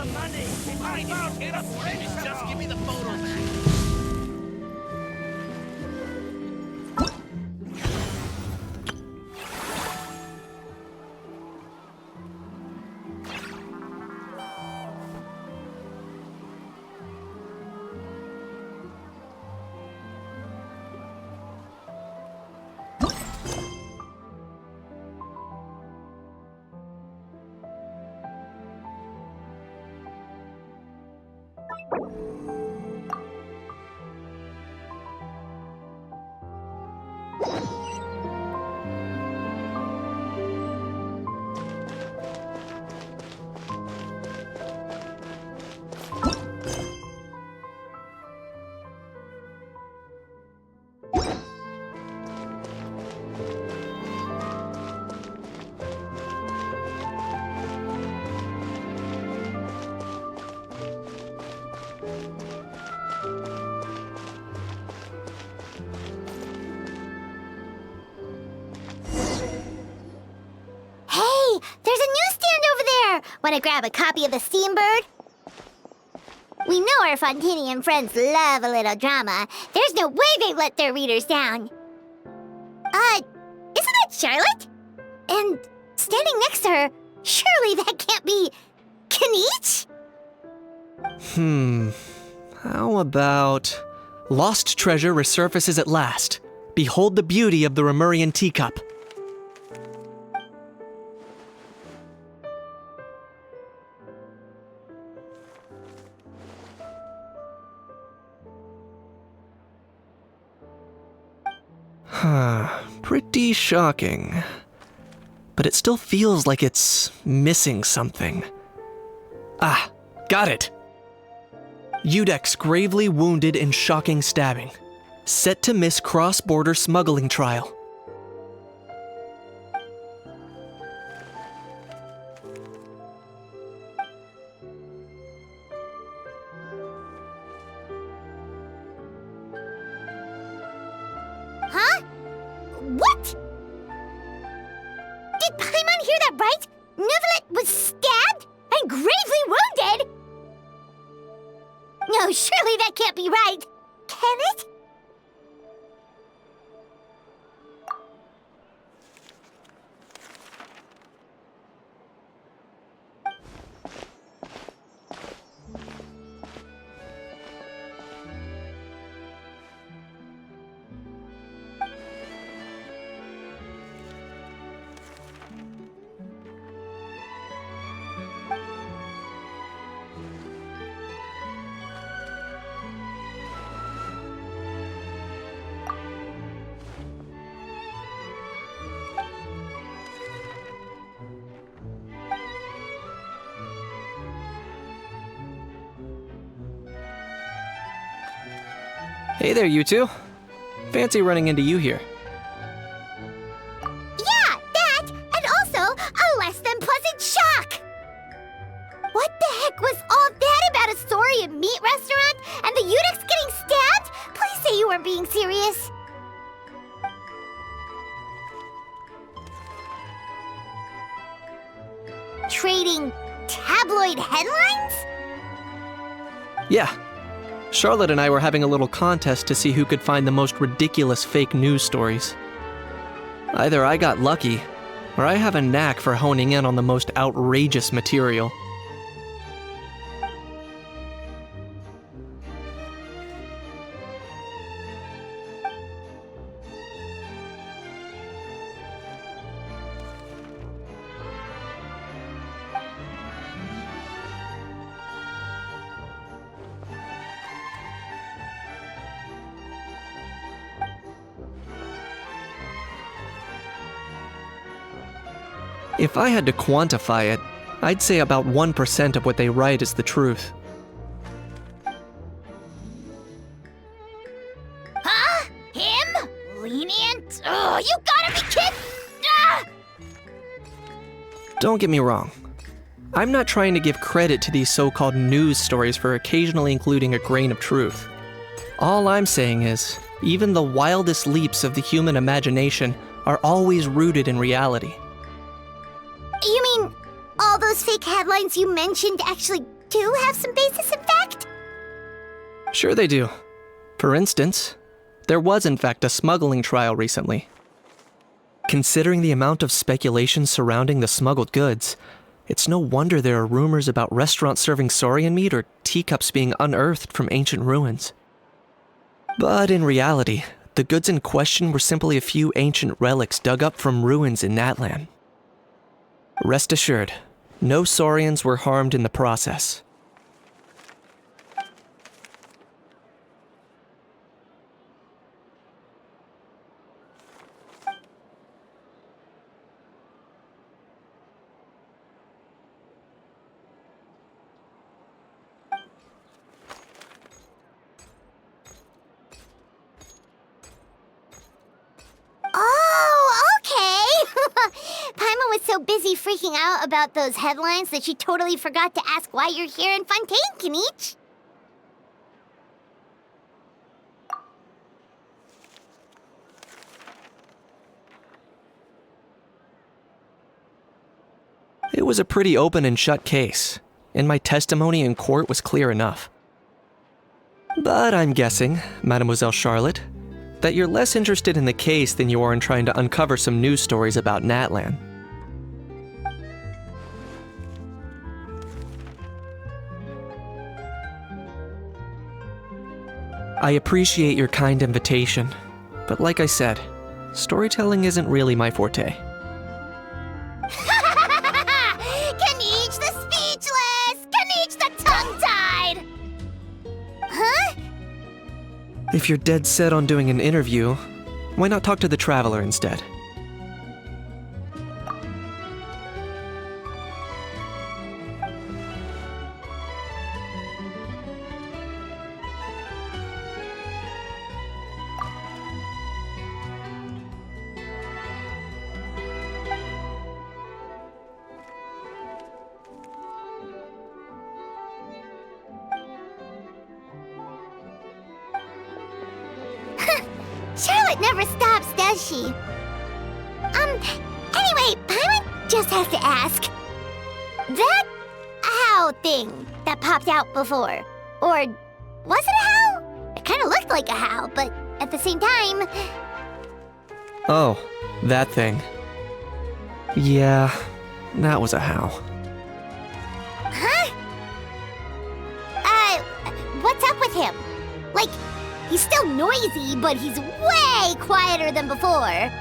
the money. I found it a principle. Just give me the photo back. Want to grab a copy of the Steambird? We know our Fontanian friends love a little drama. There's no way they let their readers down. Isn't that Charlotte? And standing next to her, surely that can't be Kaniche? How about... Lost treasure resurfaces at last. Behold the beauty of the Remurian teacup. Pretty shocking. But it still feels like it's missing something. Ah, got it! Udex gravely wounded in shocking stabbing. Set to miss cross-border smuggling trial. Huh? What? Did Paimon hear that right? Neuvillette was stabbed and gravely wounded? No, surely that can't be right. Can it? Hey there, you two. Fancy running into you here. Yeah, that, and also a less than pleasant shock. What the heck was all that about a Saurian meat restaurant and the Udex getting stabbed? Please say you weren't being serious. Trading tabloid headlines? Yeah. Charlotte and I were having a little contest to see who could find the most ridiculous fake news stories. Either I got lucky, or I have a knack for honing in on the most outrageous material. If I had to quantify it, I'd say about 1% of what they write is the truth. Huh? Him? Lenient? Oh, you gotta be kidding! Ah! Don't get me wrong. I'm not trying to give credit to these so-called news stories for occasionally including a grain of truth. All I'm saying is, even the wildest leaps of the human imagination are always rooted in reality. You mean all those fake headlines you mentioned actually too have some basis in fact? Sure they do. For instance, there was in fact a smuggling trial recently. Considering the amount of speculation surrounding the smuggled goods, it's no wonder there are rumors about restaurants serving saurian meat or teacups being unearthed from ancient ruins. But in reality, the goods in question were simply a few ancient relics dug up from ruins in Natlan. Rest assured, no saurians were harmed in the process. Oh, okay! Paimon was so busy freaking out about those headlines that she totally forgot to ask why you're here in Fontaine, Kenichi. It was a pretty open and shut case, and my testimony in court was clear enough. But I'm guessing, Mademoiselle Charlotte, that you're less interested in the case than you are in trying to uncover some news stories about Natlan. I appreciate your kind invitation, but like I said, storytelling isn't really my forte. Kenichi the speechless! Kenichi the tongue-tied! Huh? If you're dead set on doing an interview, why not talk to the Traveler instead? Charlotte never stops, does she? Anyway, Paimon just has to ask. That owl thing that popped out before, or was it a howl? It kind of looked like a howl, but at the same time... Oh, that thing. Yeah, that was a howl. Huh? What's up with him? Like, he's still noisy, but he's way quieter than before.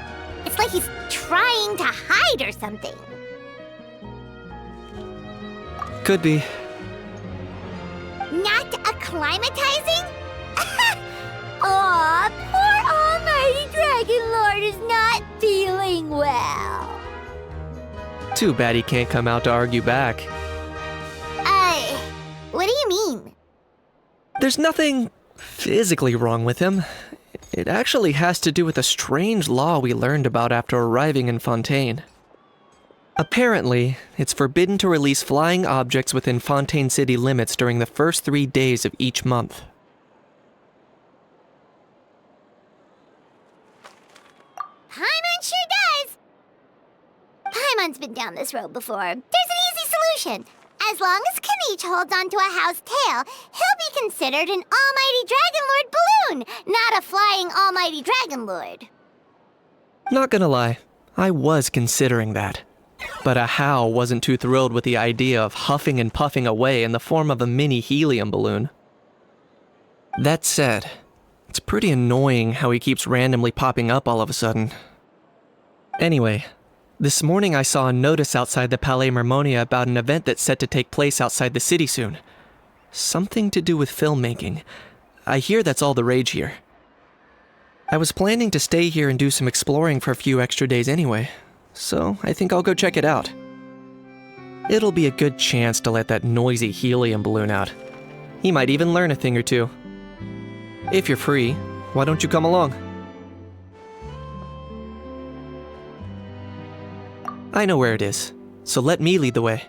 It's like he's trying to hide or something. Could be. Not acclimatizing? Aw, poor Almighty Dragon Lord is not feeling well. Too bad he can't come out to argue back. What do you mean? There's nothing physically wrong with him. It actually has to do with a strange law we learned about after arriving in Fontaine. Apparently, it's forbidden to release flying objects within Fontaine city limits during the first 3 days of each month. Paimon sure does! Paimon's been down this road before. There's an easy solution. As long as Kenichi holds onto a house tail, he'll be considered an Almighty Dragon Lord balloon, not a flying Almighty Dragon Lord. Not gonna lie, I was considering that. But Ahau wasn't too thrilled with the idea of huffing and puffing away in the form of a mini helium balloon. That said, it's pretty annoying how he keeps randomly popping up all of a sudden. Anyway, this morning I saw a notice outside the Palais Mermonia about an event that's set to take place outside the city soon. Something to do with filmmaking. I hear that's all the rage here. I was planning to stay here and do some exploring for a few extra days anyway, so I think I'll go check it out. It'll be a good chance to let that noisy helium balloon out. He might even learn a thing or two. If you're free, why don't you come along? I know where it is, so let me lead the way.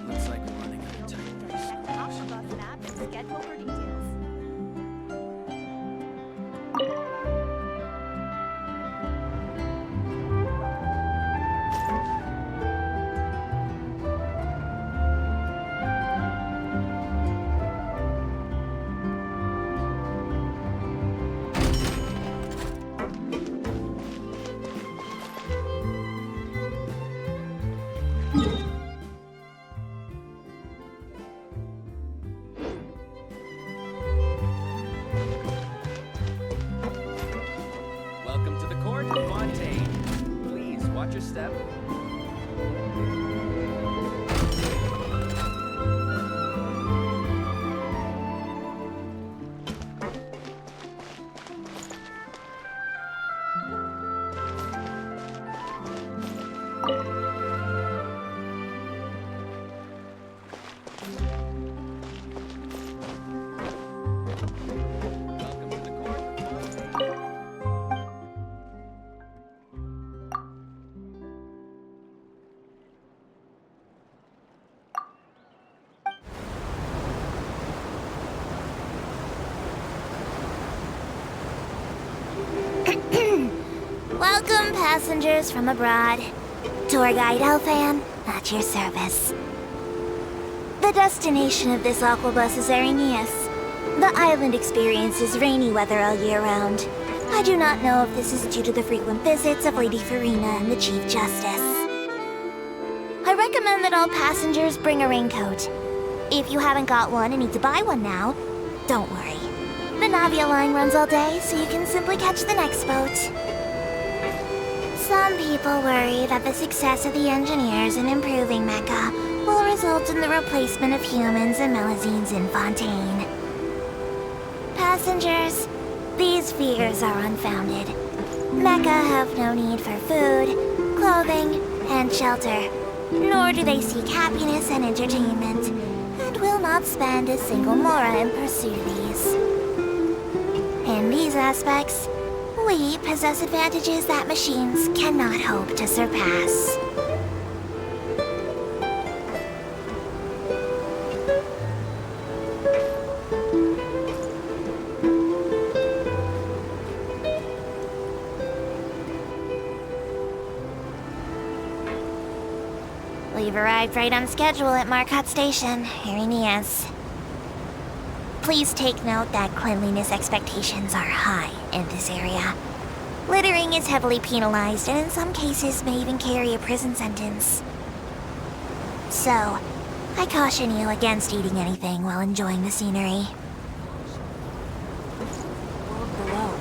Looks like we're running out of time. Aquabus map and schedule for details. Welcome to the court, Fontaine. Please watch your step. Welcome to the court, Fontaine. Welcome, passengers from abroad. Tour guide Elfan, at your service. The destination of this aquabus is Arrhenius. The island experiences rainy weather all year round. I do not know if this is due to the frequent visits of Lady Farina and the Chief Justice. I recommend that all passengers bring a raincoat. If you haven't got one and need to buy one now, don't worry. The Navia line runs all day, so you can simply catch the next boat. Some people worry that the success of the engineers in improving Mecha will result in the replacement of humans and Melazines in Fontaine. Passengers, these fears are unfounded. Mecha have no need for food, clothing, and shelter, nor do they seek happiness and entertainment, and will not spend a single mora in pursuit of these. In these aspects, we possess advantages that machines cannot hope to surpass. We've arrived right on schedule at Marcotte Station, Arrhenius. Please take note that cleanliness expectations are high in this area. Littering is heavily penalized and in some cases may even carry a prison sentence. So, I caution you against eating anything while enjoying the scenery. World below.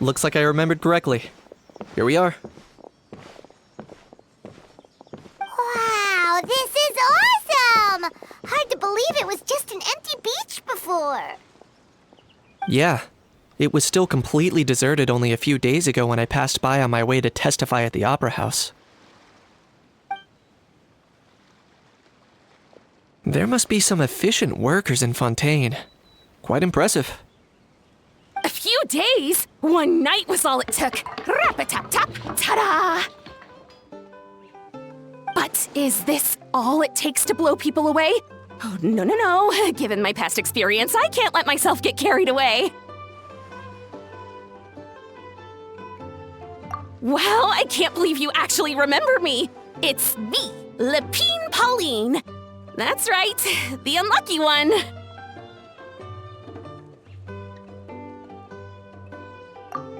looks like I remembered correctly. Here we are. Wow, this is awesome! Hard to believe it was just an empty beach before. Yeah, it was still completely deserted only a few days ago when I passed by on my way to testify at the Opera House. There must be some efficient workers in Fontaine. Quite impressive. A few days? One night was all it took. Rap-a-tap-tap, ta-da! But is this all it takes to blow people away? Oh, no. Given my past experience, I can't let myself get carried away. Wow, I can't believe you actually remember me. It's me, Lepine Pauline. That's right, the unlucky one.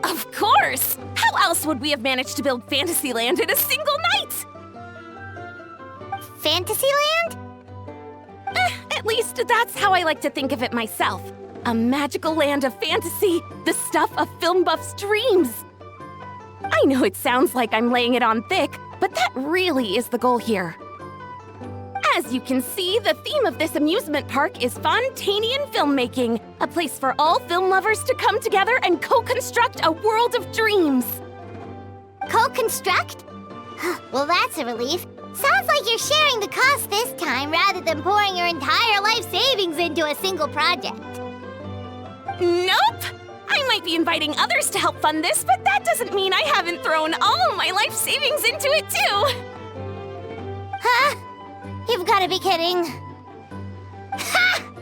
Of course! How else would we have managed to build Fantasyland in a single night? Fantasyland? At least that's how I like to think of it myself. A magical land of fantasy, the stuff of film buffs' dreams. I know it sounds like I'm laying it on thick, but that really is the goal here. As you can see, the theme of this amusement park is Fontainian filmmaking, a place for all film lovers to come together and co-construct a world of dreams. Co-construct? Well, that's a relief. Sounds like you're sharing the cost this time rather than pouring your entire life savings into a single project. Nope! I might be inviting others to help fund this, but that doesn't mean I haven't thrown all of my life savings into it too! Huh? You've got to be kidding. Ha!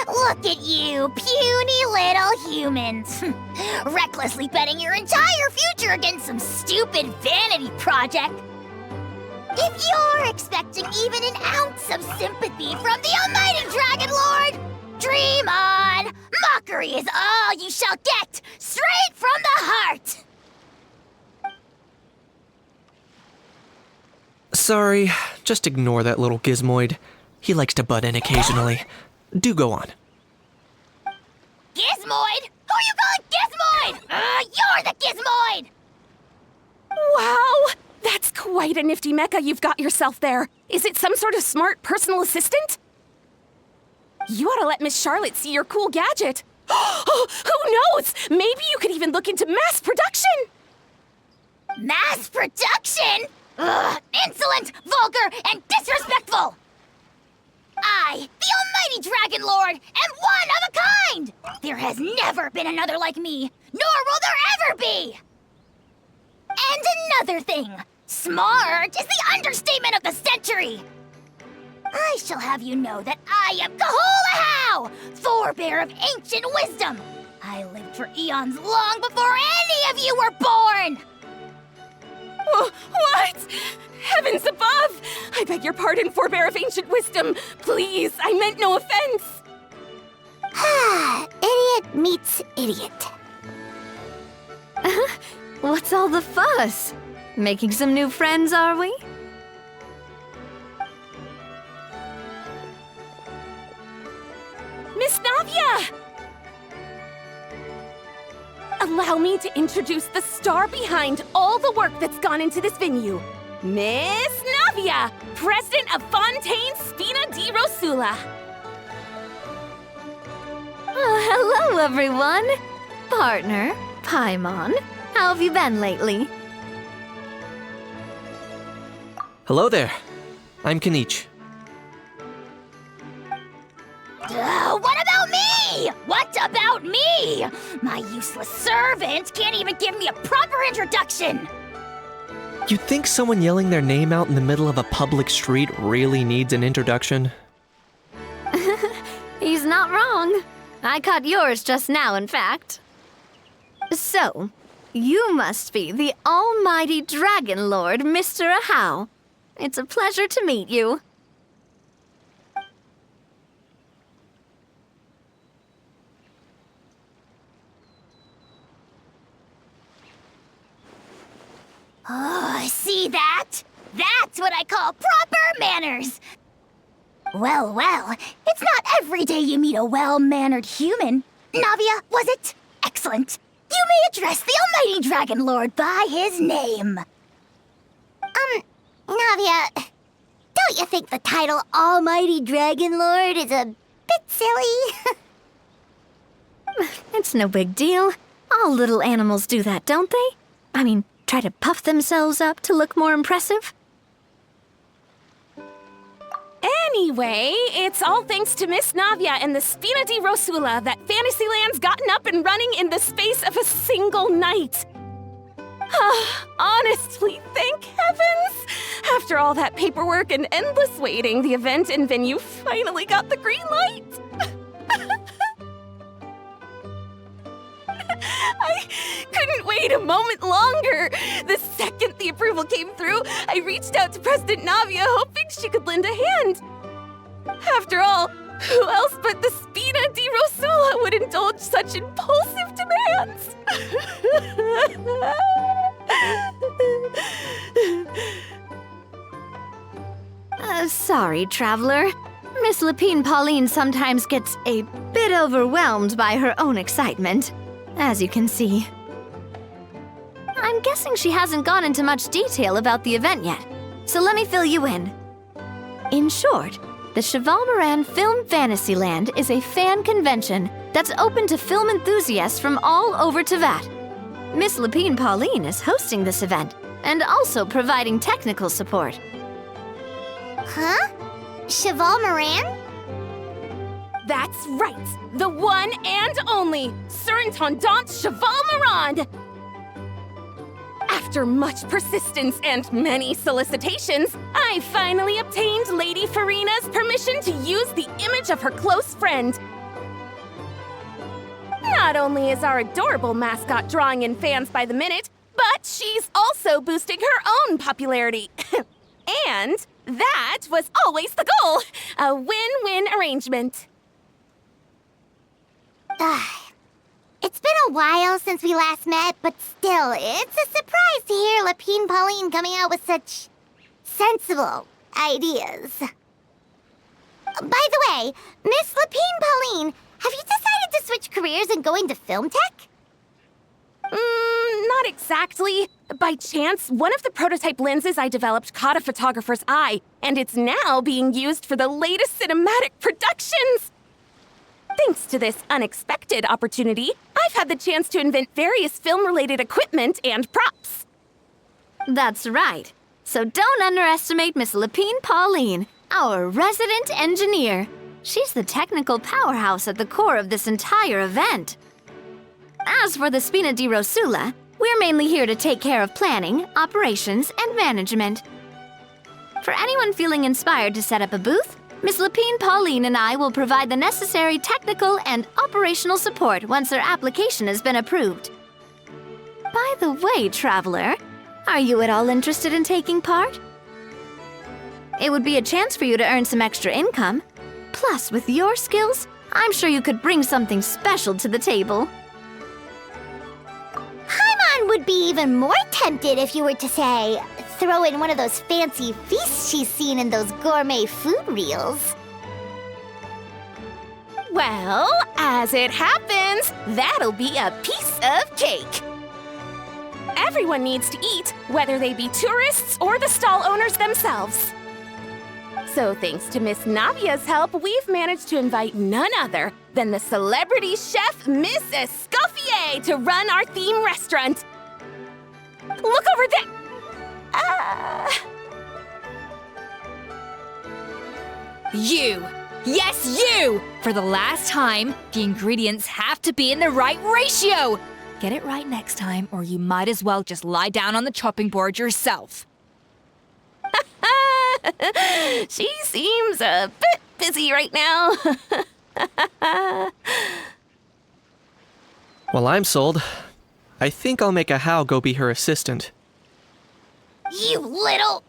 Look at you, puny little humans. Recklessly betting your entire future against some stupid vanity project. If you're expecting even an ounce of sympathy from the almighty Dragon Lord, dream on! Mockery is all you shall get, straight from the heart! Sorry, just ignore that little gizmoid. He likes to butt in occasionally. Do go on. Gizmoid? Who you calling Gizmoid? You're the Gizmoid! Wow! That's quite a nifty mecha you've got yourself there. Is it some sort of smart personal assistant? You ought to let Miss Charlotte see your cool gadget. Who knows? Maybe you could even look into mass production. Mass production? Ugh, insolent, vulgar, and disrespectful! I, the almighty Dragon Lord, am one of a kind! There has never been another like me, nor will there ever be! And another thing, smart is the understatement of the century! I shall have you know that I am Kahulahau, forebear of ancient wisdom! I lived for eons long before any of you were born! What? Heavens above! I beg your pardon, forebear of ancient wisdom. Please, I meant no offense. Idiot meets idiot. What's all the fuss? Making some new friends, are we? Miss Navia! Allow me to introduce the star behind all the work that's gone into this venue. Miss Navia, president of Fontaine Spina di Rosula. Hello, everyone. Partner, Paimon, how have you been lately? Hello there. I'm Kanich. What about me? What about me? My useless servant can't even give me a proper introduction. You think someone yelling their name out in the middle of a public street really needs an introduction? He's not wrong. I caught yours just now, in fact. So, you must be the almighty Dragon Lord, Mr. Ahau. It's a pleasure to meet you. Oh, see that? That's what I call proper manners. Well, it's not every day you meet a well-mannered human. Navia, was it? Excellent. You may address the Almighty Dragon Lord by his name. Navia, don't you think the title Almighty Dragon Lord is a bit silly? It's no big deal. All little animals do that, don't they? I mean, try to puff themselves up to look more impressive. Anyway, it's all thanks to Miss Navia and the Spina di Rosula that Fantasyland's gotten up and running in the space of a single night. Honestly, thank heavens! After all that paperwork and endless waiting, the event and venue finally got the green light. I couldn't wait a moment longer. The second the approval came through, I reached out to President Navia, hoping she could lend a hand. After all, who else but the Spina di Rosula would indulge such impulsive demands? Sorry, traveler. Miss Lapine Pauline sometimes gets a bit overwhelmed by her own excitement, as you can see. I'm guessing she hasn't gone into much detail about the event yet, so let me fill you in. In short, the Cheval Moran Film Fantasyland is a fan convention that's open to film enthusiasts from all over Teyvat. Miss Lapine Pauline is hosting this event and also providing technical support. Huh? Cheval Moran? That's right, the one and only Surintendant Cheval Moran! After much persistence and many solicitations, I finally obtained Lady Farina's permission to use the image of her close friend. Not only is our adorable mascot drawing in fans by the minute, but she's also boosting her own popularity. And that was always the goal, a win-win arrangement. It's been a while since we last met, but still, it's a surprise to hear Lapine Pauline coming out with such sensible ideas. By the way, Miss Lapine Pauline, have you decided to switch careers and go into film tech? Not exactly. By chance, one of the prototype lenses I developed caught a photographer's eye, and it's now being used for the latest cinematic productions. Thanks to this unexpected opportunity, I've had the chance to invent various film-related equipment and props. That's right. So don't underestimate Miss Lapine Pauline, our resident engineer. She's the technical powerhouse at the core of this entire event. As for the Spina di Rosula, we're mainly here to take care of planning, operations, and management. For anyone feeling inspired to set up a booth, Miss Lapine Pauline and I will provide the necessary technical and operational support once their application has been approved. By the way, traveler, are you at all interested in taking part? It would be a chance for you to earn some extra income. Plus, with your skills, I'm sure you could bring something special to the table. Paimon would be even more tempted if you were to, say, throw in one of those fancy feasts she's seen in those gourmet food reels. Well, as it happens, that'll be a piece of cake. Everyone needs to eat, whether they be tourists or the stall owners themselves. So thanks to Miss Navia's help, we've managed to invite none other than the celebrity chef, Miss Escoffier, to run our theme restaurant. Look over there! You! Yes, you! For the last time, the ingredients have to be in the right ratio! Get it right next time, or you might as well just lie down on the chopping board yourself. She seems a bit busy right now. Well, I'm sold. I think I'll make a How go be her assistant. You little...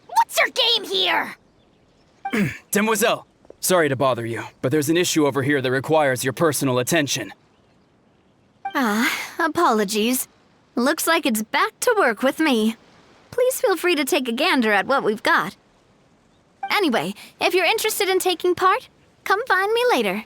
What's your game here? Demoiselle, sorry to bother you, but there's an issue over here that requires your personal attention. Apologies. Looks like it's back to work with me. Please feel free to take a gander at what we've got. Anyway, if you're interested in taking part, come find me later.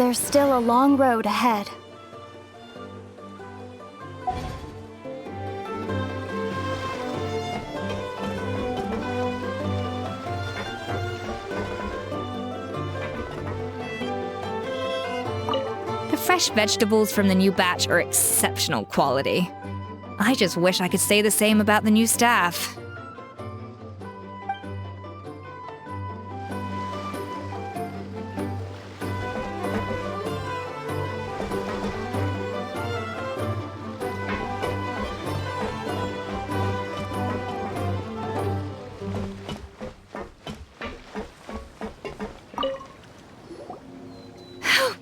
there's still a long road ahead. The fresh vegetables from the new batch are exceptional quality. I just wish I could say the same about the new staff.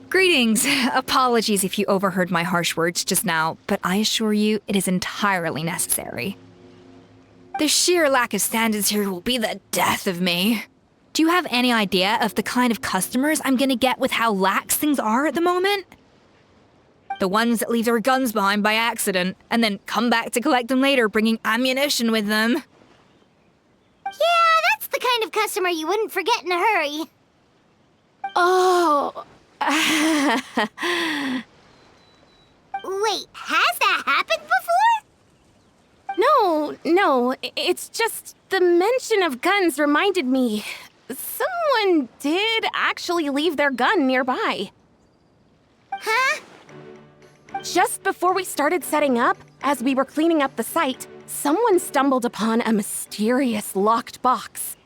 Greetings. Apologies if you overheard my harsh words just now, but I assure you it is entirely necessary. The sheer lack of standards here will be the death of me. Do you have any idea of the kind of customers I'm gonna get with how lax things are at the moment? The ones that leave their guns behind by accident, and then come back to collect them later bringing ammunition with them. Yeah, that's the kind of customer you wouldn't forget in a hurry. Oh. Wait, has that happened before? No, it's just the mention of guns reminded me. Someone did actually leave their gun nearby. Huh? Just before we started setting up, as we were cleaning up the site, someone stumbled upon a mysterious locked box.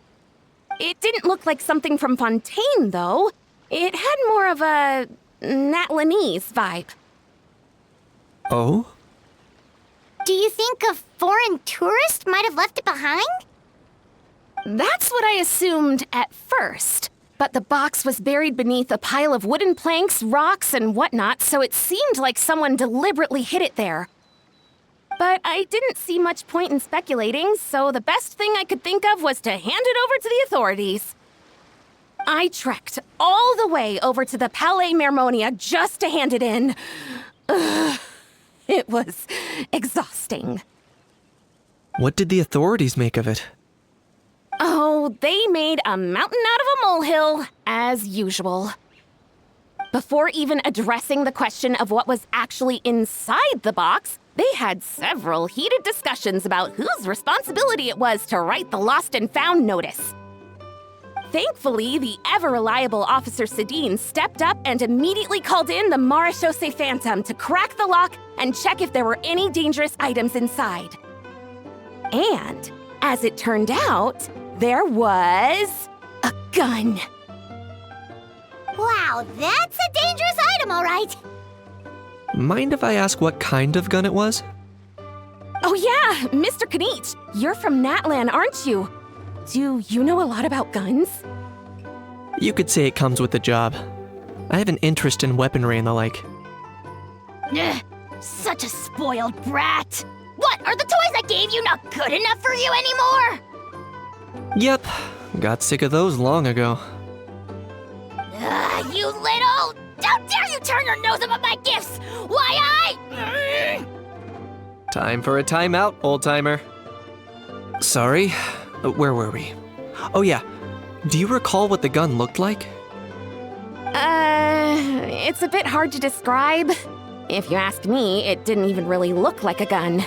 It didn't look like something from Fontaine, though. It had more of a Natlanese vibe. Oh? Do you think a foreign tourist might have left it behind? That's what I assumed at first. But the box was buried beneath a pile of wooden planks, rocks, and whatnot, so it seemed like someone deliberately hid it there. But I didn't see much point in speculating, so the best thing I could think of was to hand it over to the authorities. I trekked all the way over to the Palais Mermonia just to hand it in. Ugh, it was exhausting. What did the authorities make of it? Oh, they made a mountain out of a molehill, as usual. Before even addressing the question of what was actually inside the box, they had several heated discussions about whose responsibility it was to write the lost and found notice. Thankfully, the ever-reliable Officer Sedine stepped up and immediately called in the Marechaussee Phantom to crack the lock and check if there were any dangerous items inside. And, as it turned out, there was a gun. Wow, that's a dangerous item, all right. Mind if I ask what kind of gun it was? Oh yeah, Mr. Kanich, you're from Natlan, aren't you? Do you know a lot about guns? You could say it comes with the job. I have an interest in weaponry and the like. Ugh, such a spoiled brat. What, are the toys I gave you not good enough for you anymore? Yep, got sick of those long ago. You little... How dare you turn your nose up at my gifts! Why Time for a timeout, old-timer. Sorry, where were we? Oh yeah, do you recall what the gun looked like? It's a bit hard to describe. If you ask me, it didn't even really look like a gun.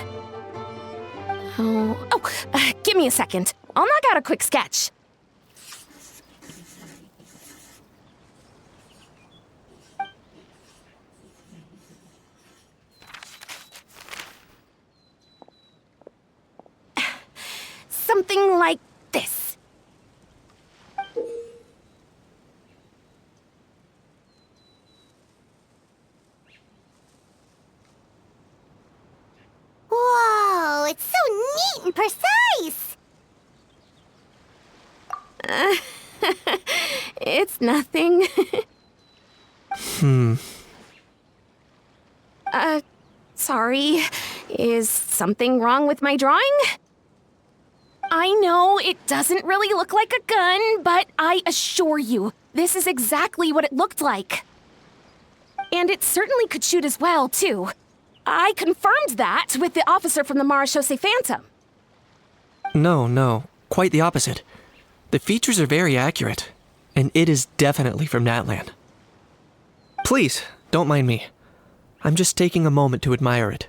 Give me a second. I'll knock out a quick sketch. Something like this. Whoa, it's so neat and precise. It's nothing. Sorry. Is something wrong with my drawing? I know it doesn't really look like a gun, but I assure you, this is exactly what it looked like. And it certainly could shoot as well, too. I confirmed that with the officer from the Marechaussee Phantom. No, quite the opposite. The features are very accurate, and it is definitely from Natlan. Please, don't mind me. I'm just taking a moment to admire it.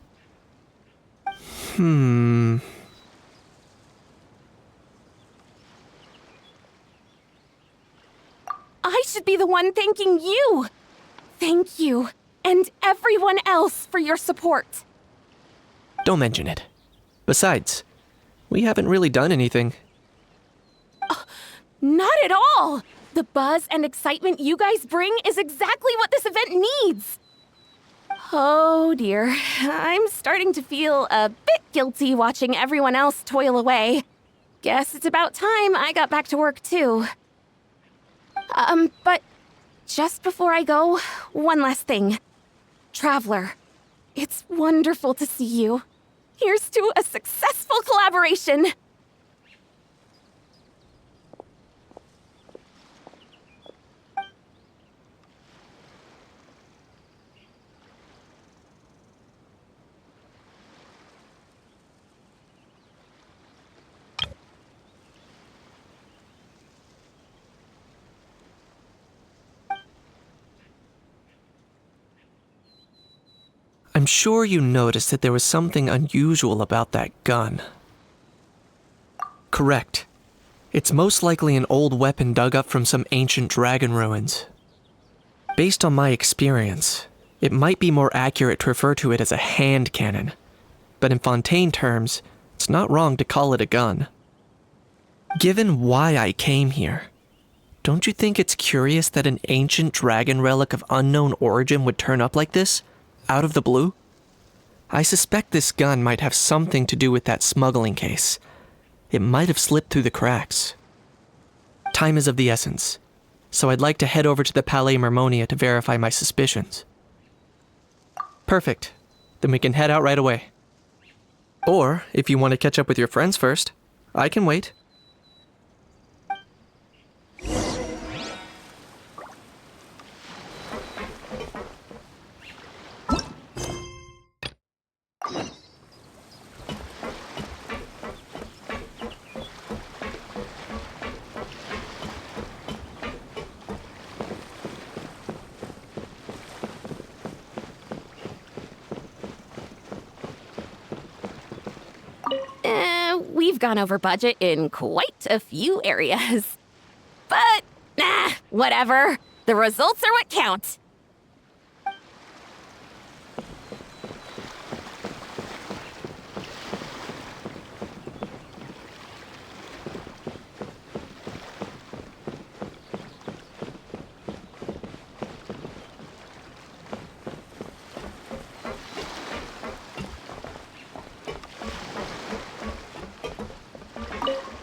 I should be the one thanking you. Thank you, and everyone else for your support. Don't mention it. Besides, we haven't really done anything. Not at all! The buzz and excitement you guys bring is exactly what this event needs. Oh dear, I'm starting to feel a bit guilty watching everyone else toil away. Guess it's about time I got back to work too. But just before I go, one last thing. Traveler, it's wonderful to see you. Here's to a successful collaboration! I'm sure you noticed that there was something unusual about that gun. Correct. It's most likely an old weapon dug up from some ancient dragon ruins. Based on my experience, it might be more accurate to refer to it as a hand cannon, but in Fontaine terms, it's not wrong to call it a gun. Given why I came here, don't you think it's curious that an ancient dragon relic of unknown origin would turn up like this? Out of the blue? I suspect this gun might have something to do with that smuggling case. It might have slipped through the cracks. Time is of the essence, so I'd like to head over to the Palais Mermonia to verify my suspicions. Perfect. Then we can head out right away. Or, if you want to catch up with your friends first, I can wait. We've gone over budget in quite a few areas. But, whatever. The results are what count.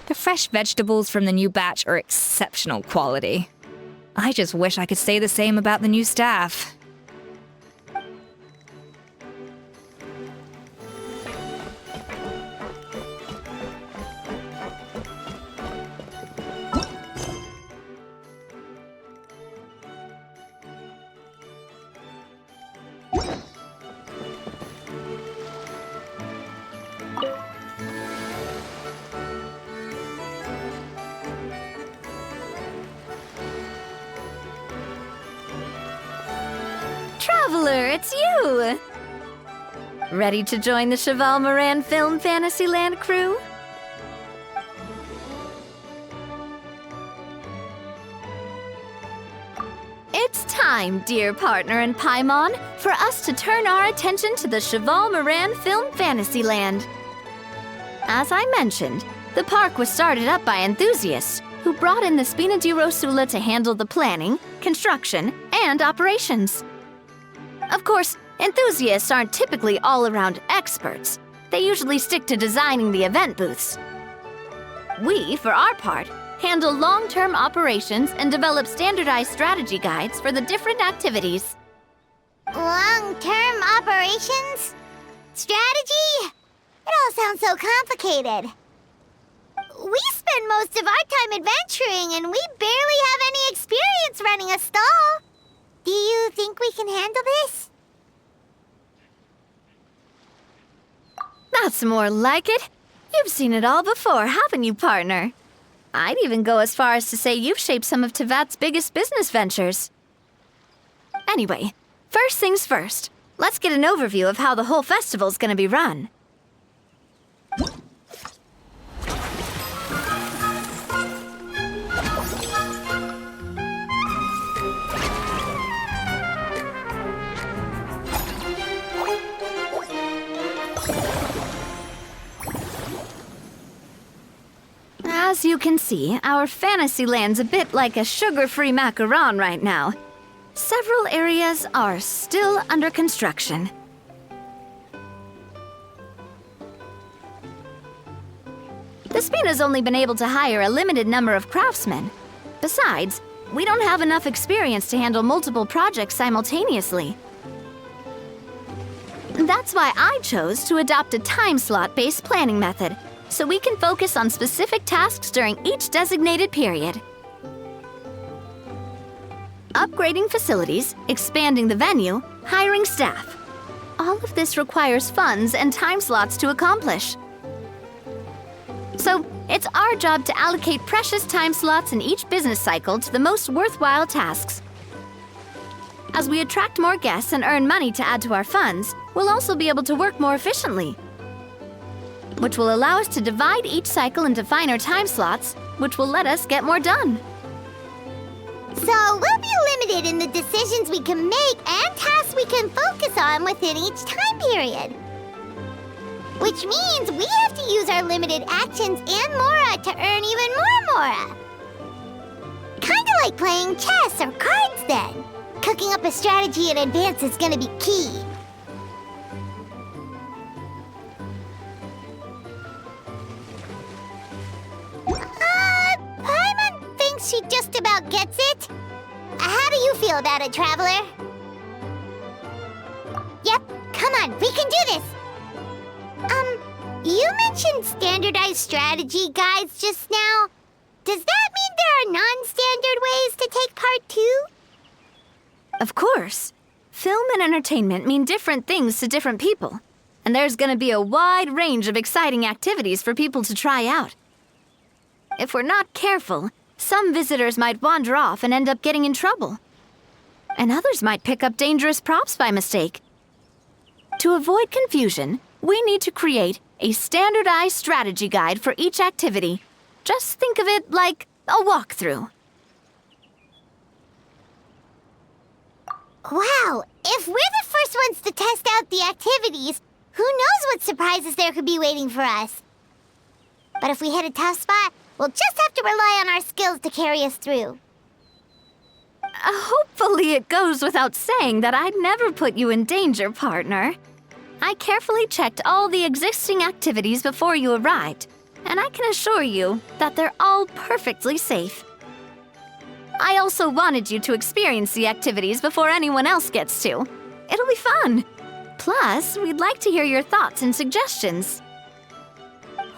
The fresh vegetables from the new batch are exceptional quality. I just wish I could say the same about the new staff. Traveler, it's you! Ready to join the Cheval Moran Film Fantasyland crew? It's time, dear partner and Paimon, for us to turn our attention to the Cheval Moran Film Fantasyland. As I mentioned, the park was started up by enthusiasts who brought in the Spina di Rosula to handle the planning, construction, and operations. Of course, enthusiasts aren't typically all-around experts. They usually stick to designing the event booths. We, for our part, handle long-term operations and develop standardized strategy guides for the different activities. Long-term operations? Strategy? It all sounds so complicated. We spend most of our time adventuring, and we barely have any experience running a stall. Do you think we can handle this? That's more like it. You've seen it all before, haven't you, partner? I'd even go as far as to say you've shaped some of Tevat's biggest business ventures. Anyway, first things first. Let's get an overview of how the whole festival's gonna be run. As you can see, our Fantasyland's a bit like a sugar-free macaron right now. Several areas are still under construction. The Spina's only been able to hire a limited number of craftsmen. Besides, we don't have enough experience to handle multiple projects simultaneously. That's why I chose to adopt a time slot-based planning method, so we can focus on specific tasks during each designated period. Upgrading facilities, expanding the venue, hiring staff. All of this requires funds and time slots to accomplish. So, it's our job to allocate precious time slots in each business cycle to the most worthwhile tasks. As we attract more guests and earn money to add to our funds, we'll also be able to work more efficiently, which will allow us to divide each cycle into finer time slots, which will let us get more done. So we'll be limited in the decisions we can make and tasks we can focus on within each time period. Which means we have to use our limited actions and Mora to earn even more Mora. Kinda like playing chess or cards then. Cooking up a strategy in advance is gonna be key. Paimon thinks she just about gets it. How do you feel about it, Traveler? Yep, come on, we can do this. You mentioned standardized strategy guides just now. Does that mean there are non-standard ways to take part too? Of course. Film and entertainment mean different things to different people, and there's gonna be a wide range of exciting activities for people to try out. If we're not careful, some visitors might wander off and end up getting in trouble. And others might pick up dangerous props by mistake. To avoid confusion, we need to create a standardized strategy guide for each activity. Just think of it like a walkthrough. Wow, if we're the first ones to test out the activities, who knows what surprises there could be waiting for us? But if we hit a tough spot, we'll just have to rely on our skills to carry us through. Hopefully it goes without saying that I'd never put you in danger, partner. I carefully checked all the existing activities before you arrived, and I can assure you that they're all perfectly safe. I also wanted you to experience the activities before anyone else gets to. It'll be fun. Plus, we'd like to hear your thoughts and suggestions.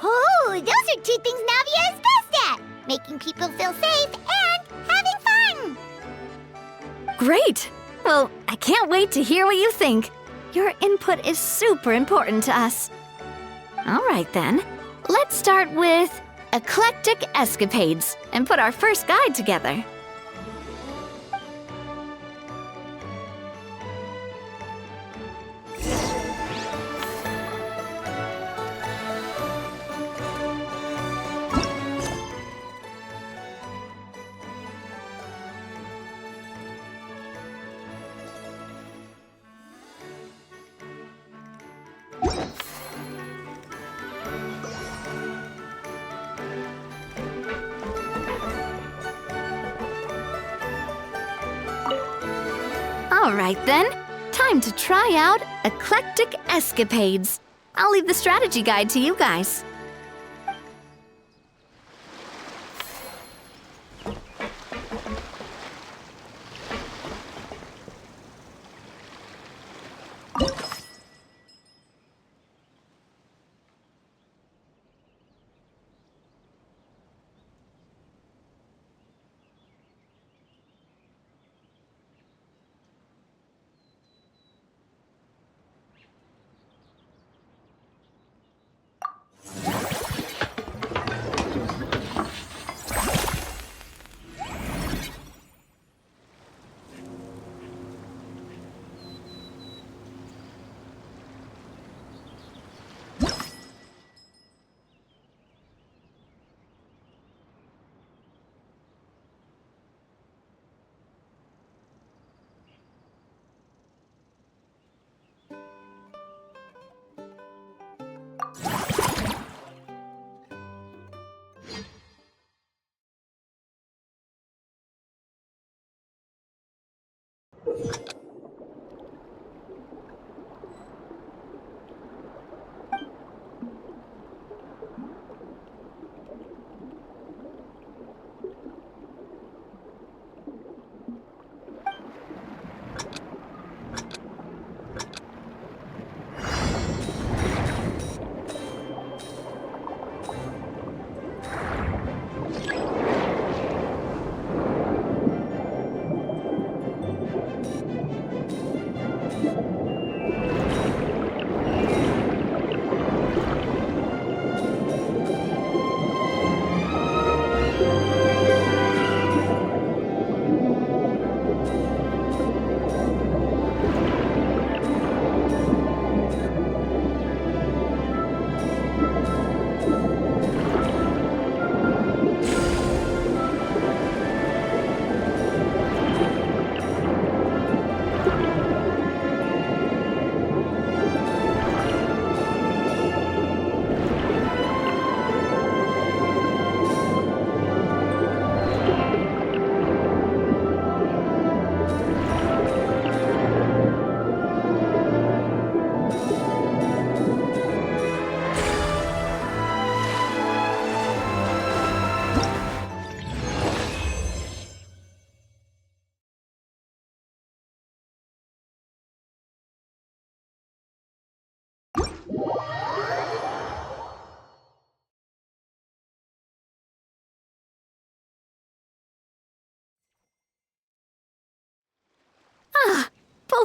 Oh, those are two things Navia is best at! Making people feel safe and having fun! Great! Well, I can't wait to hear what you think. Your input is super important to us. All right then, let's start with Eclectic Escapades and put our first guide together. All right then, time to try out Eclectic Escapades. I'll leave the strategy guide to you guys.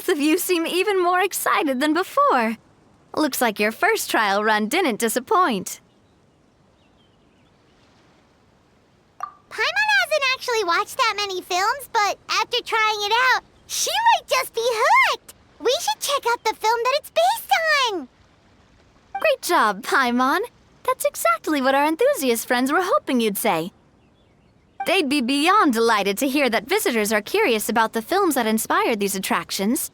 Both of you seem even more excited than before. Looks like your first trial run didn't disappoint. Paimon hasn't actually watched that many films, but after trying it out, she might just be hooked! We should check out the film that it's based on! Great job, Paimon. That's exactly what our enthusiast friends were hoping you'd say. They'd be beyond delighted to hear that visitors are curious about the films that inspired these attractions.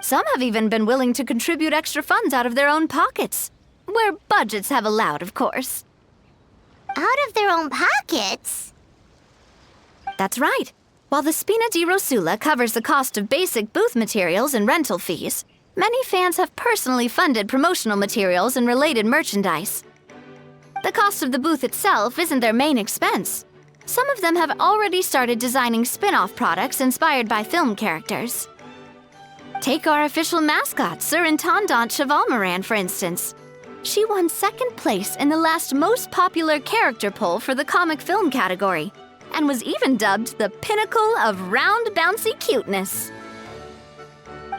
Some have even been willing to contribute extra funds out of their own pockets. Where budgets have allowed, of course. Out of their own pockets? That's right. While the Spina di Rosula covers the cost of basic booth materials and rental fees, many fans have personally funded promotional materials and related merchandise. The cost of the booth itself isn't their main expense. Some of them have already started designing spin-off products inspired by film characters. Take our official mascot, Surintendant Chevalmoran, for instance. She won second place in the last most popular character poll for the comic film category, and was even dubbed the pinnacle of round, bouncy cuteness.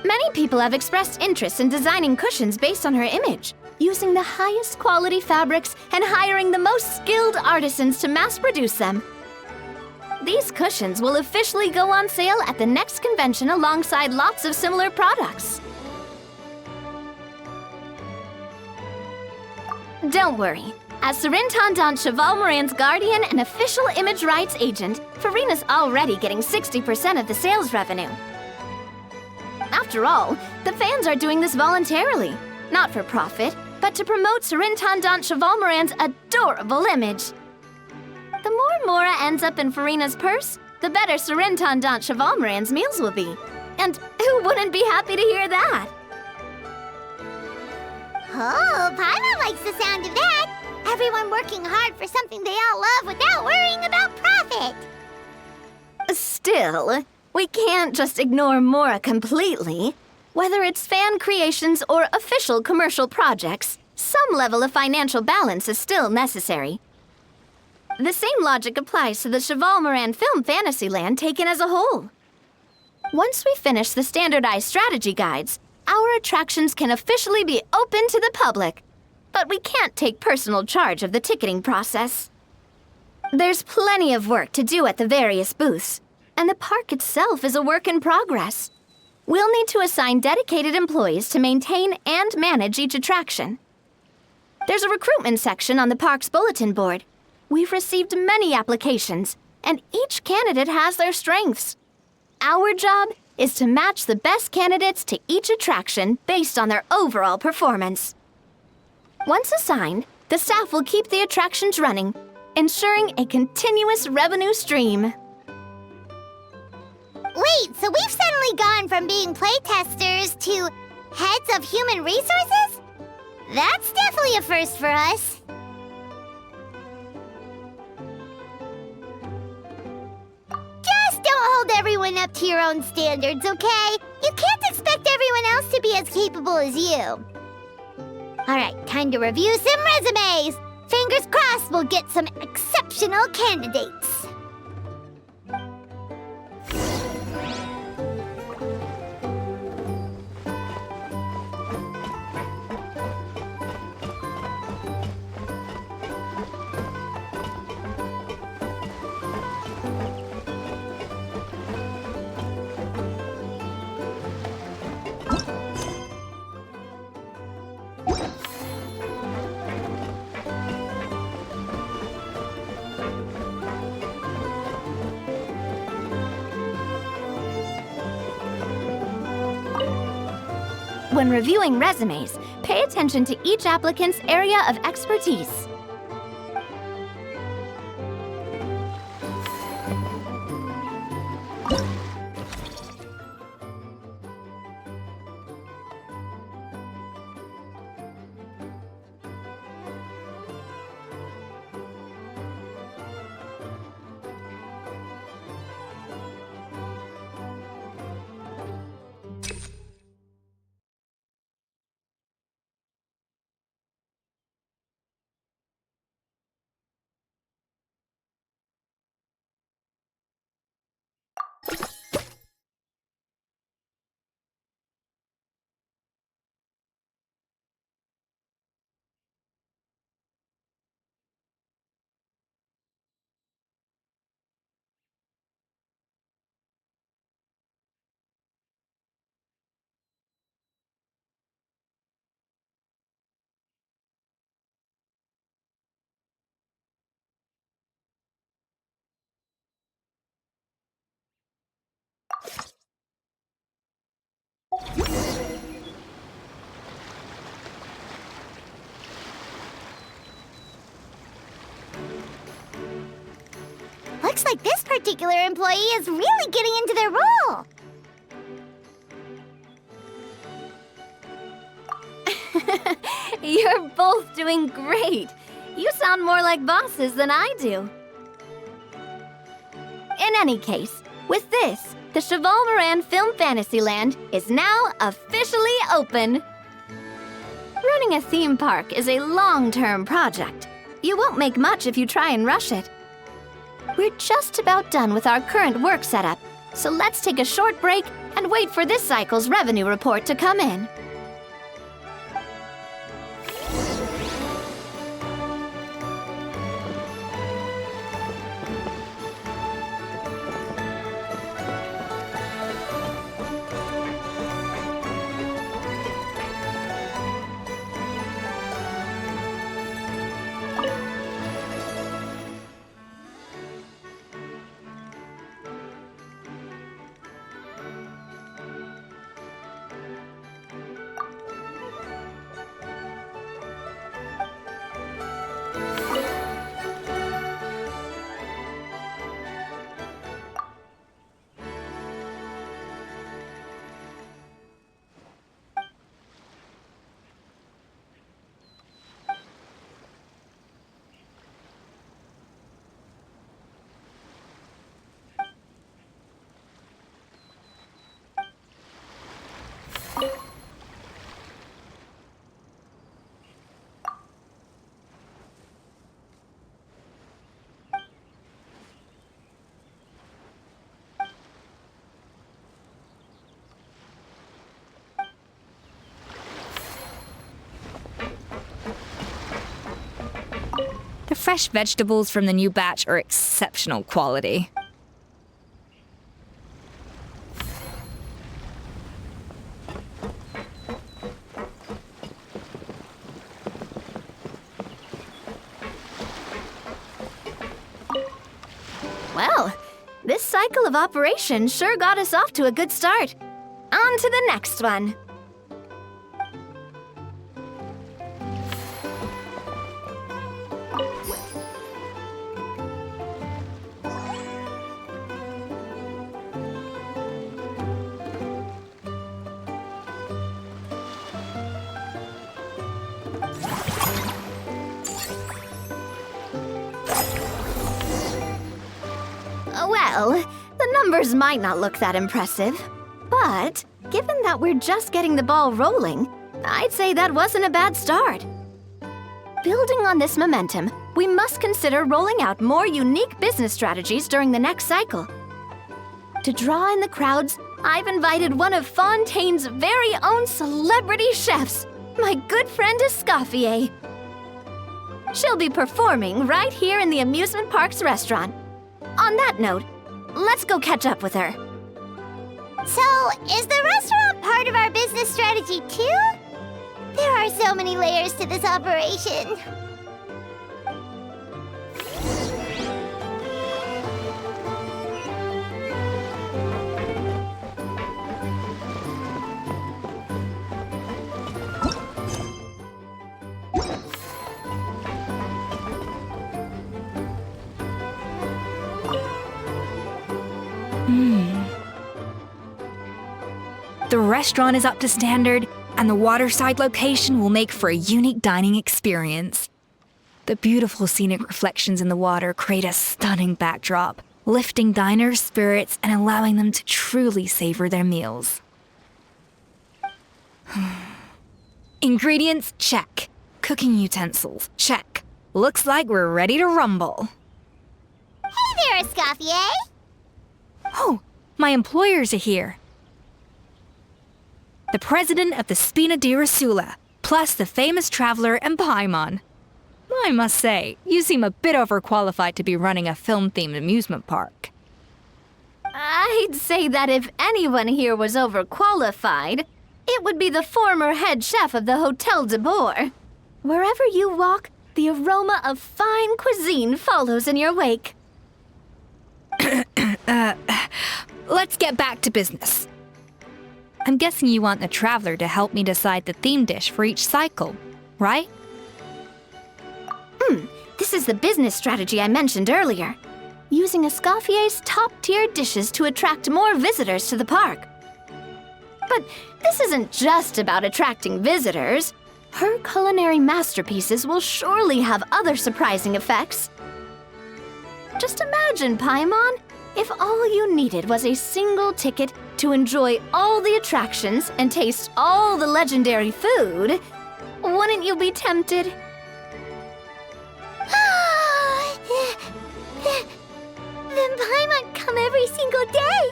Many people have expressed interest in designing cushions based on her image, using the highest quality fabrics and hiring the most skilled artisans to mass produce them. These cushions will officially go on sale at the next convention alongside lots of similar products. Don't worry. As Surintendant Chevalmoran's guardian and official image rights agent, Farina's already getting 60% of the sales revenue. After all, the fans are doing this voluntarily, not for profit, but to promote Surintendant Chevalmoran's adorable image. The more Mora ends up in Farina's purse, the better Surintendant Chevalmoran's meals will be. And who wouldn't be happy to hear that? Oh, Paimon likes the sound of that! Everyone working hard for something they all love without worrying about profit! Still, we can't just ignore Mora completely. Whether it's fan creations or official commercial projects, some level of financial balance is still necessary. The same logic applies to the Chevalmoran Film Fantasyland taken as a whole. Once we finish the standardized strategy guides, our attractions can officially be open to the public, but we can't take personal charge of the ticketing process. There's plenty of work to do at the various booths, and the park itself is a work in progress. We'll need to assign dedicated employees to maintain and manage each attraction. There's a recruitment section on the park's bulletin board. We've received many applications, and each candidate has their strengths. Our job is to match the best candidates to each attraction based on their overall performance. Once assigned, the staff will keep the attractions running, ensuring a continuous revenue stream. Wait, so we've suddenly gone from being playtesters to heads of human resources? That's definitely a first for us. Just don't hold everyone up to your own standards, okay? You can't expect everyone else to be as capable as you. Alright, time to review some resumes. Fingers crossed we'll get some exceptional candidates. When reviewing resumes, pay attention to each applicant's area of expertise. Looks like this particular employee is really getting into their role. You're both doing great. You sound more like bosses than I do. In any case, with this, the Cheval Moran Film Fantasyland is now officially open. Running a theme park is a long-term project. You won't make much if you try and rush it. We're just about done with our current work setup, so let's take a short break and wait for this cycle's revenue report to come in. The fresh vegetables from the new batch are exceptional quality. Well, this cycle of operation sure got us off to a good start. On to the next one. Well, the numbers might not look that impressive, but given that we're just getting the ball rolling, I'd say that wasn't a bad start. Building on this momentum, we must consider rolling out more unique business strategies during the next cycle. To draw in the crowds, I've invited one of Fontaine's very own celebrity chefs, my good friend Escoffier. She'll be performing right here in the amusement park's restaurant. On that note, let's go catch up with her. So, is the restaurant part of our business strategy too? There are so many layers to this operation. The restaurant is up to standard, and the waterside location will make for a unique dining experience. The beautiful scenic reflections in the water create a stunning backdrop, lifting diners' spirits and allowing them to truly savor their meals. Ingredients, check. Cooking utensils, check. Looks like we're ready to rumble. Hey there, Escoffier! Oh, my employers are here. The president of the Spina di Rasula, plus the famous traveler and Paimon. I must say, you seem a bit overqualified to be running a film-themed amusement park. I'd say that if anyone here was overqualified, it would be the former head chef of the Hotel de Boer. Wherever you walk, the aroma of fine cuisine follows in your wake. Let's get back to business. I'm guessing you want the traveler to help me decide the theme dish for each cycle, right? This is the business strategy I mentioned earlier. Using Escoffier's top-tier dishes to attract more visitors to the park. But this isn't just about attracting visitors. Her culinary masterpieces will surely have other surprising effects. Just imagine, Paimon, if all you needed was a single ticket to enjoy all the attractions and taste all the legendary food. Wouldn't you be tempted? Then Paimon come every single day.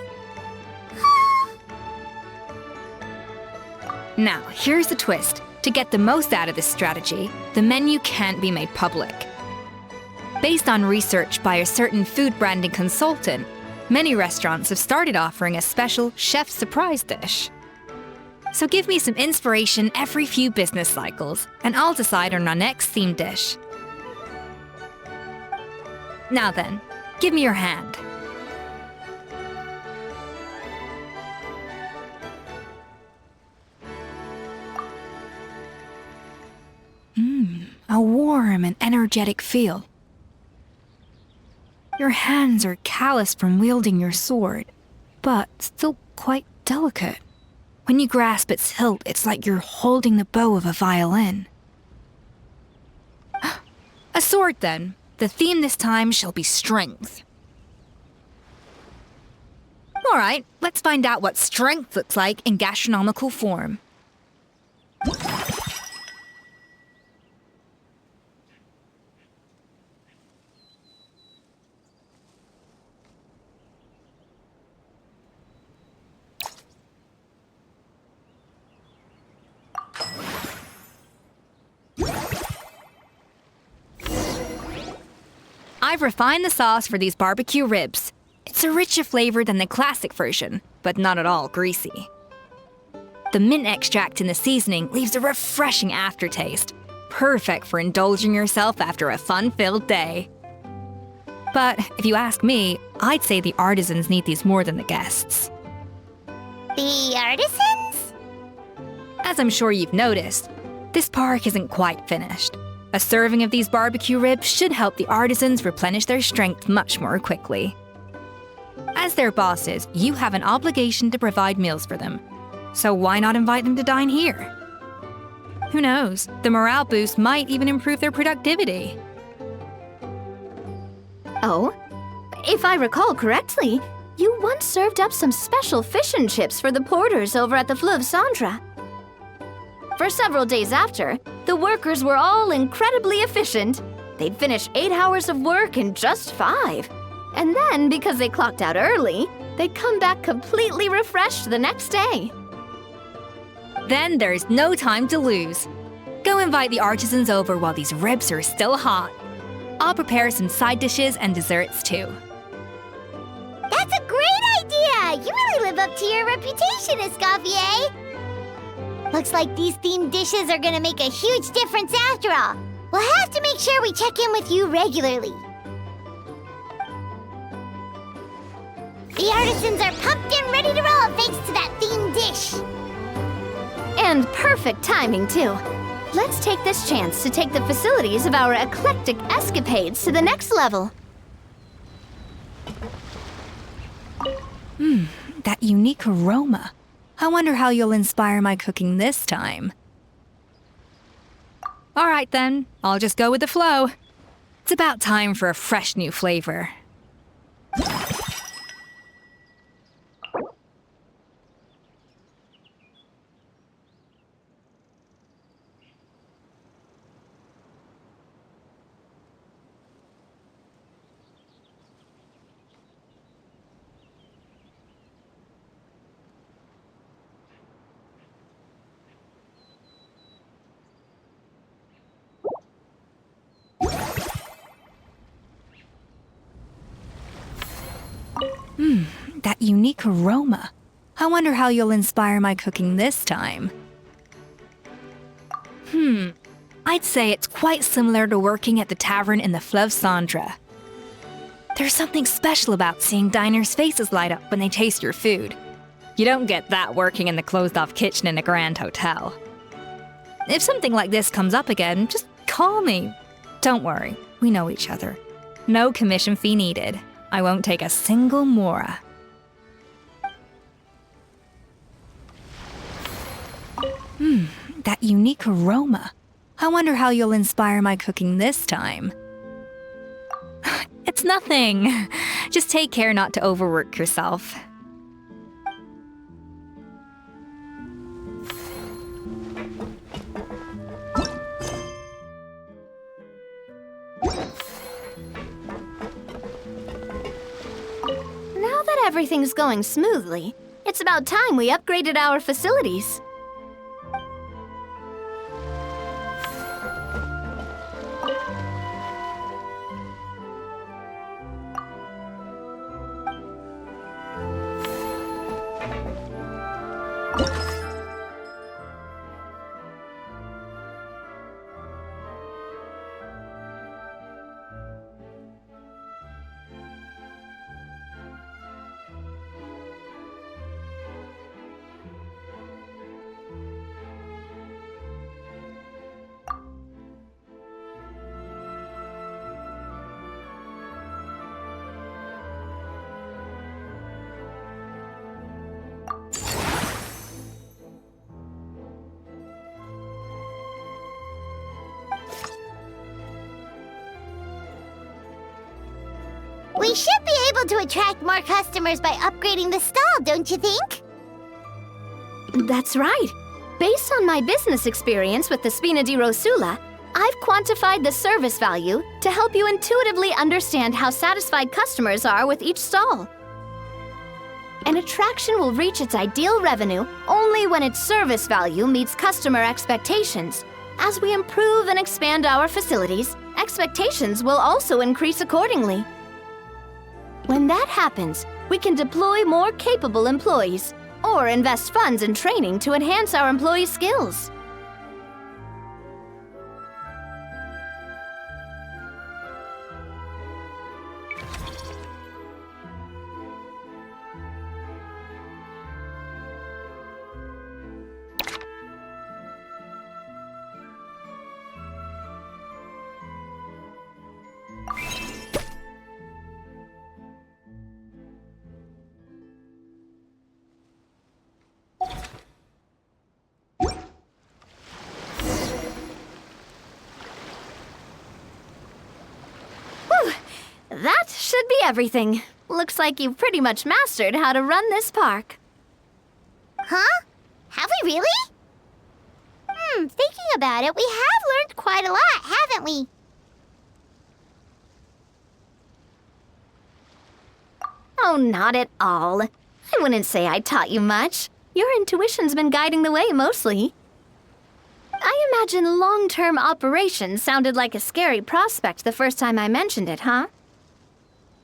Now, here's the twist. To get the most out of this strategy, the menu can't be made public. Based on research by a certain food branding consultant, many restaurants have started offering a special chef surprise dish. So give me some inspiration every few business cycles, and I'll decide on our next theme dish. Now then, give me your hand. A warm and energetic feel. Your hands are calloused from wielding your sword, but still quite delicate. When you grasp its hilt, it's like you're holding the bow of a violin. A sword, then. The theme this time shall be strength. All right, let's find out what strength looks like in gastronomical form. I've refined the sauce for these barbecue ribs. It's a richer flavor than the classic version, but not at all greasy. The mint extract in the seasoning leaves a refreshing aftertaste, perfect for indulging yourself after a fun-filled day. But if you ask me, I'd say the artisans need these more than the guests. The artisans? As I'm sure you've noticed, this park isn't quite finished. A serving of these barbecue ribs should help the artisans replenish their strength much more quickly. As their bosses, you have an obligation to provide meals for them. So why not invite them to dine here? Who knows, the morale boost might even improve their productivity. Oh, if I recall correctly, you once served up some special fish and chips for the porters over at the Fleuve Centre. For several days after, the workers were all incredibly efficient. They'd finish 8 hours of work in just 5. And then, because they clocked out early, they'd come back completely refreshed the next day. Then there's no time to lose. Go invite the artisans over while these ribs are still hot. I'll prepare some side dishes and desserts too. That's a great idea! You really live up to your reputation, Escoffier! Looks like these themed dishes are gonna make a huge difference after all. We'll have to make sure we check in with you regularly. The artisans are pumped and ready to roll thanks to that themed dish. And perfect timing, too. Let's take this chance to take the facilities of our eclectic escapades to the next level. That unique aroma. I wonder how you'll inspire my cooking this time. All right then, I'll just go with the flow. It's about time for a fresh new flavor. That unique aroma. I wonder how you'll inspire my cooking this time. I'd say it's quite similar to working at the tavern in the Fleuve Centre. There's something special about seeing diners' faces light up when they taste your food. You don't get that working in the closed-off kitchen in a grand hotel. If something like this comes up again, just call me. Don't worry, we know each other. No commission fee needed. I won't take a single mora. That unique aroma. I wonder how you'll inspire my cooking this time. It's nothing. Just take care not to overwork yourself. Now that everything's going smoothly, it's about time we upgraded our facilities. We should be able to attract more customers by upgrading the stall, don't you think? That's right. Based on my business experience with the Spina di Rosula, I've quantified the service value to help you intuitively understand how satisfied customers are with each stall. An attraction will reach its ideal revenue only when its service value meets customer expectations. As we improve and expand our facilities, expectations will also increase accordingly. When that happens, we can deploy more capable employees or invest funds in training to enhance our employees' skills. That should be everything. Looks like you've pretty much mastered how to run this park. Huh? Have we really? Thinking about it, we have learned quite a lot, haven't we? Oh, not at all. I wouldn't say I taught you much. Your intuition's been guiding the way mostly. I imagine long-term operations sounded like a scary prospect the first time I mentioned it, huh?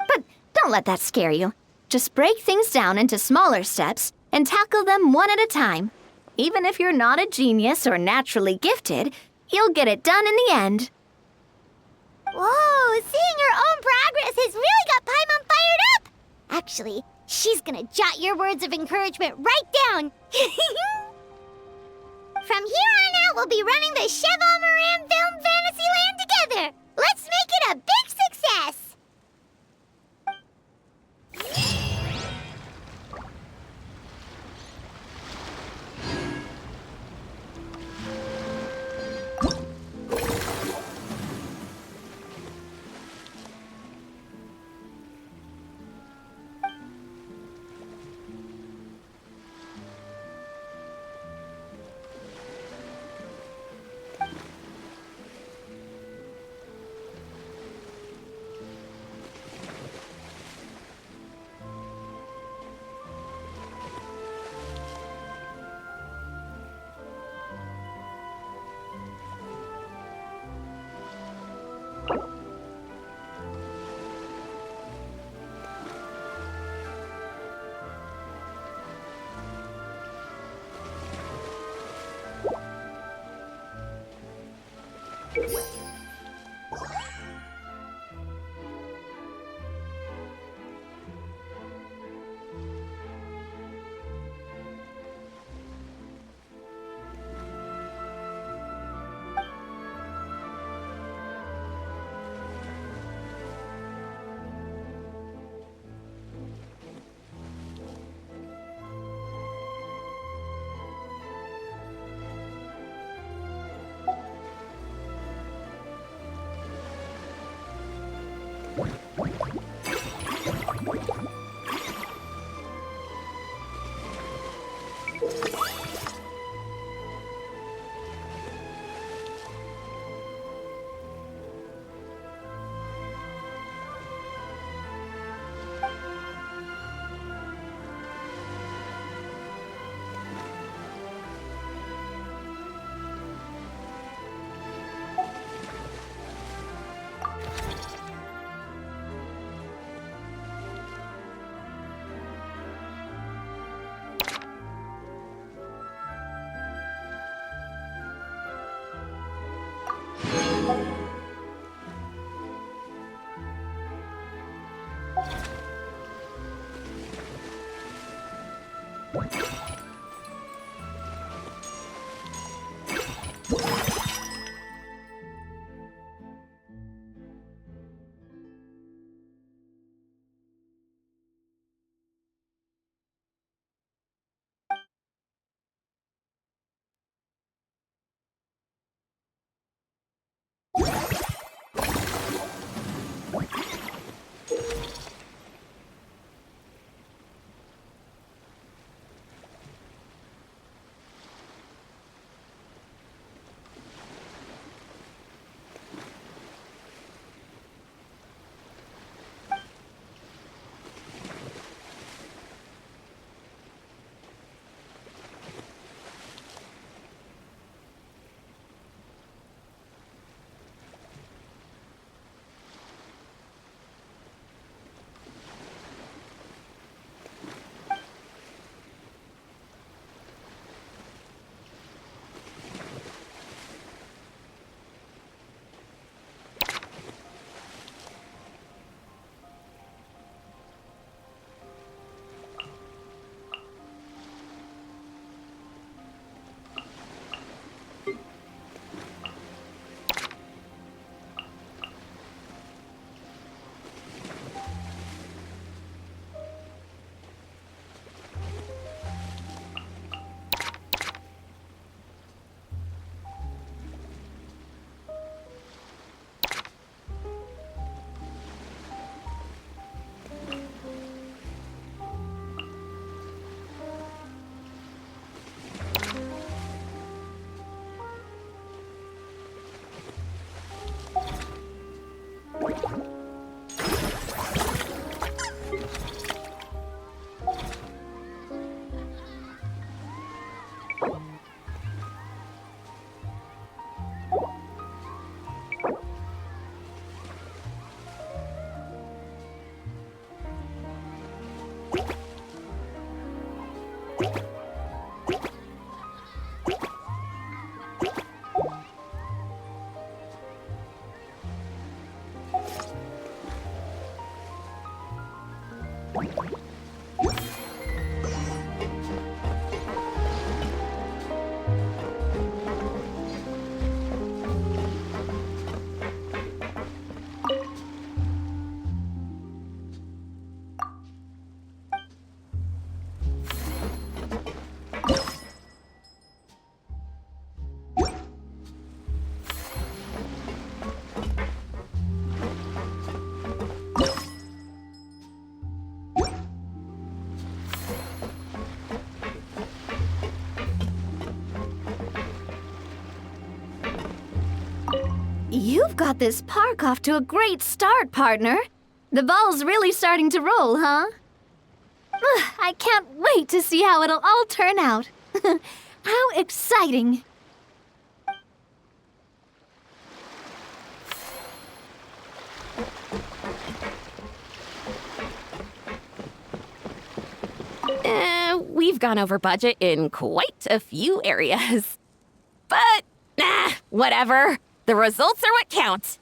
But don't let that scare you. Just break things down into smaller steps and tackle them one at a time. Even if you're not a genius or naturally gifted, you'll get it done in the end. Whoa, seeing your own progress has really got Paimon fired up! Actually, she's gonna jot your words of encouragement right down. From here on out, we'll be running the Cheval Moran Film Fantasyland together! Let's make it a big success! You've got this park off to a great start, partner. The ball's really starting to roll, huh? I can't wait to see how it'll all turn out. How exciting! We've gone over budget in quite a few areas. But, whatever. The results are what count.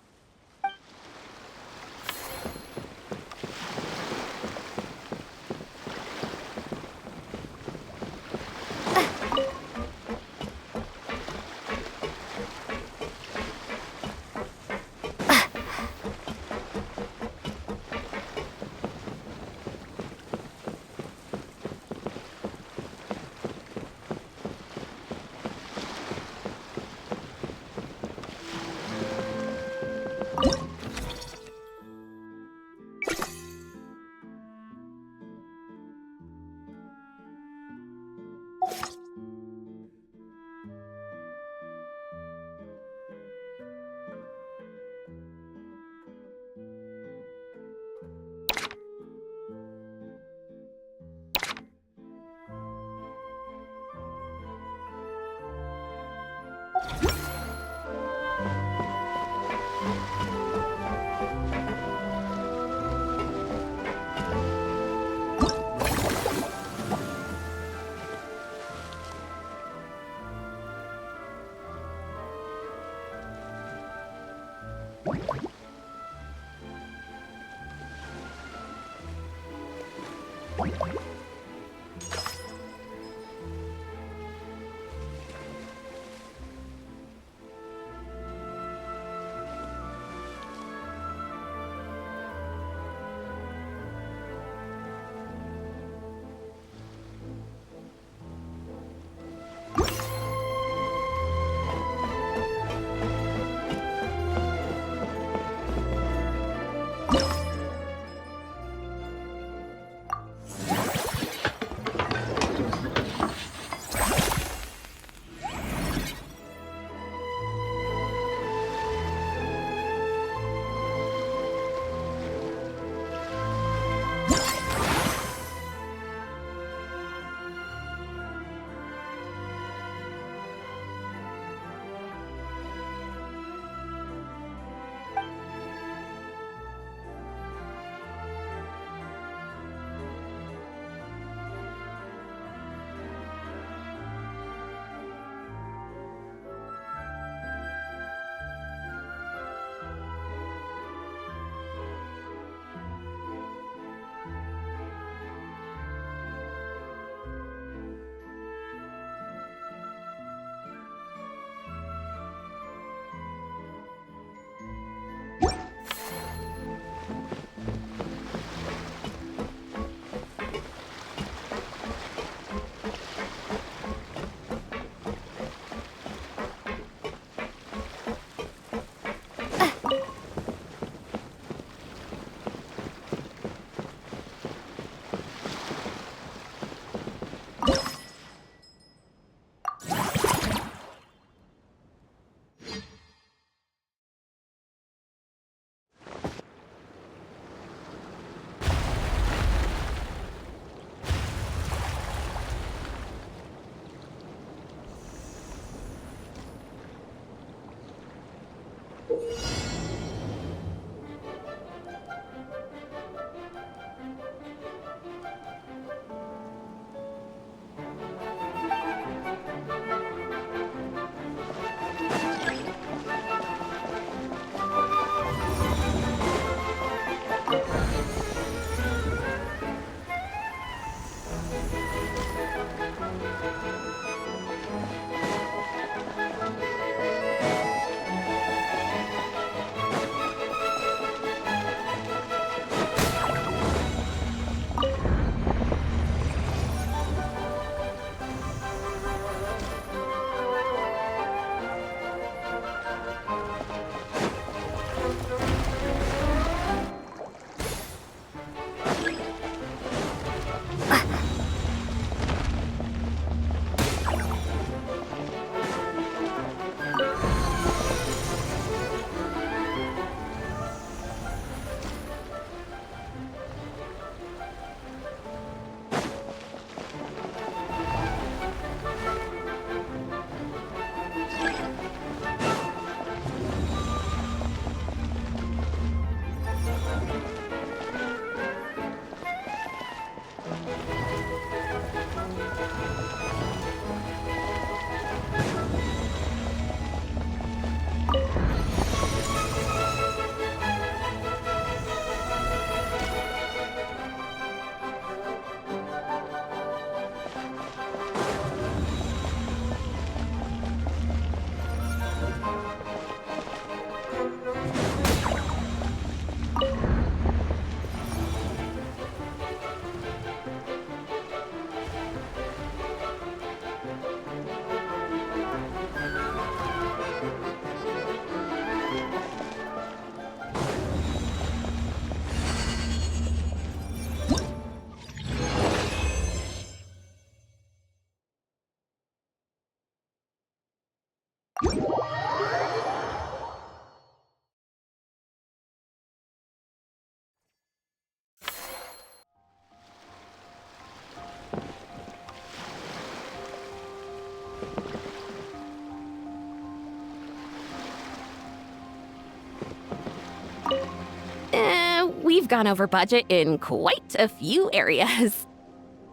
We've gone over budget in quite a few areas.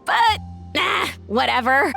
But, whatever.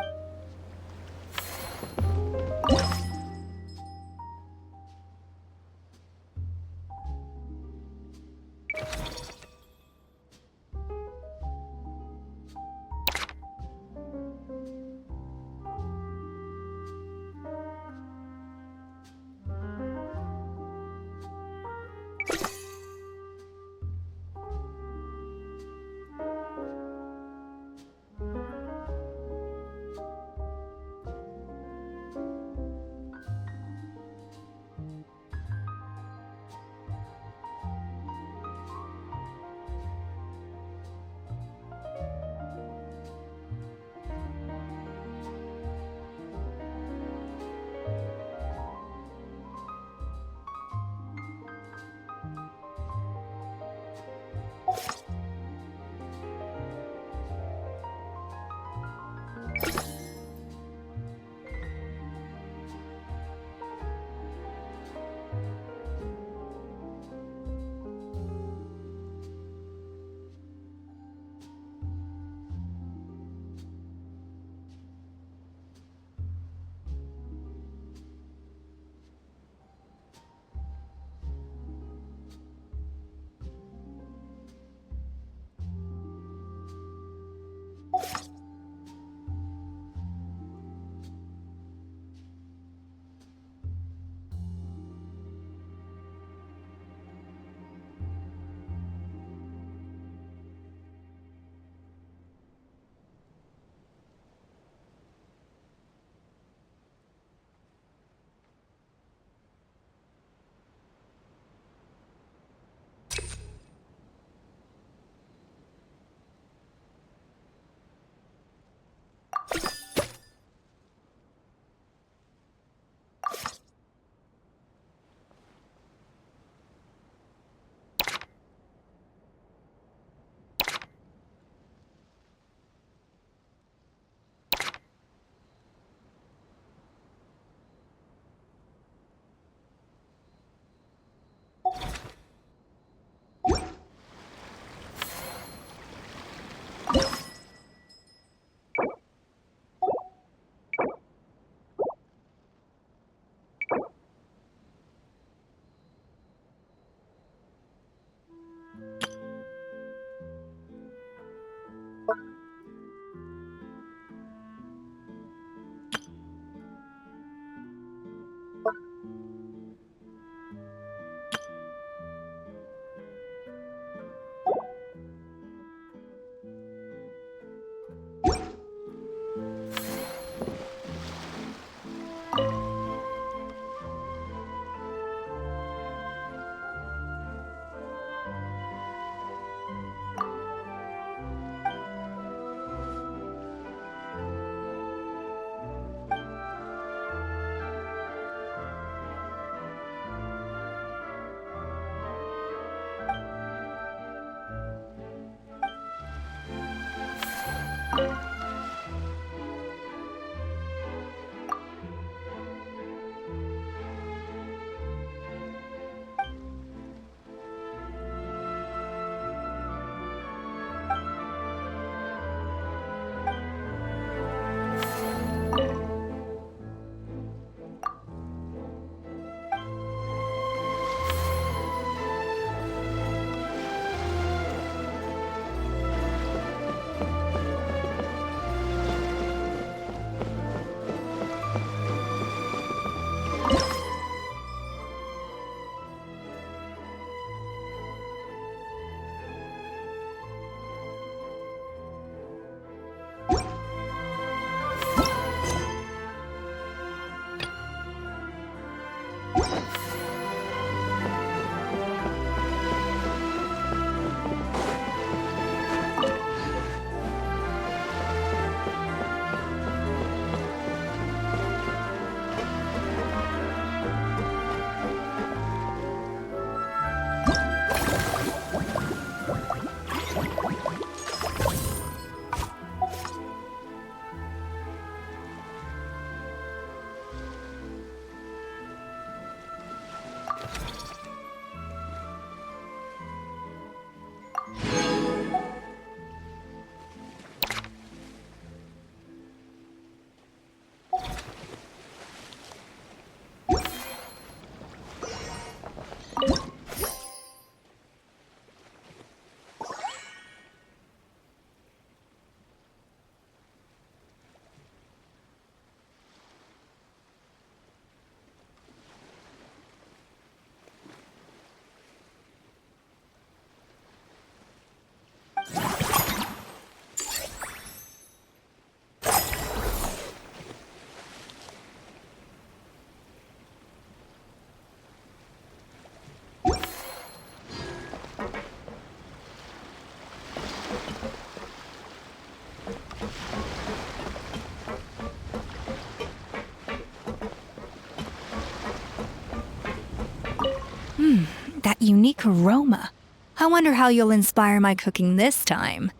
that unique aroma. I wonder how you'll inspire my cooking this time.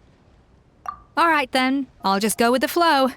All right then, I'll just go with the flow.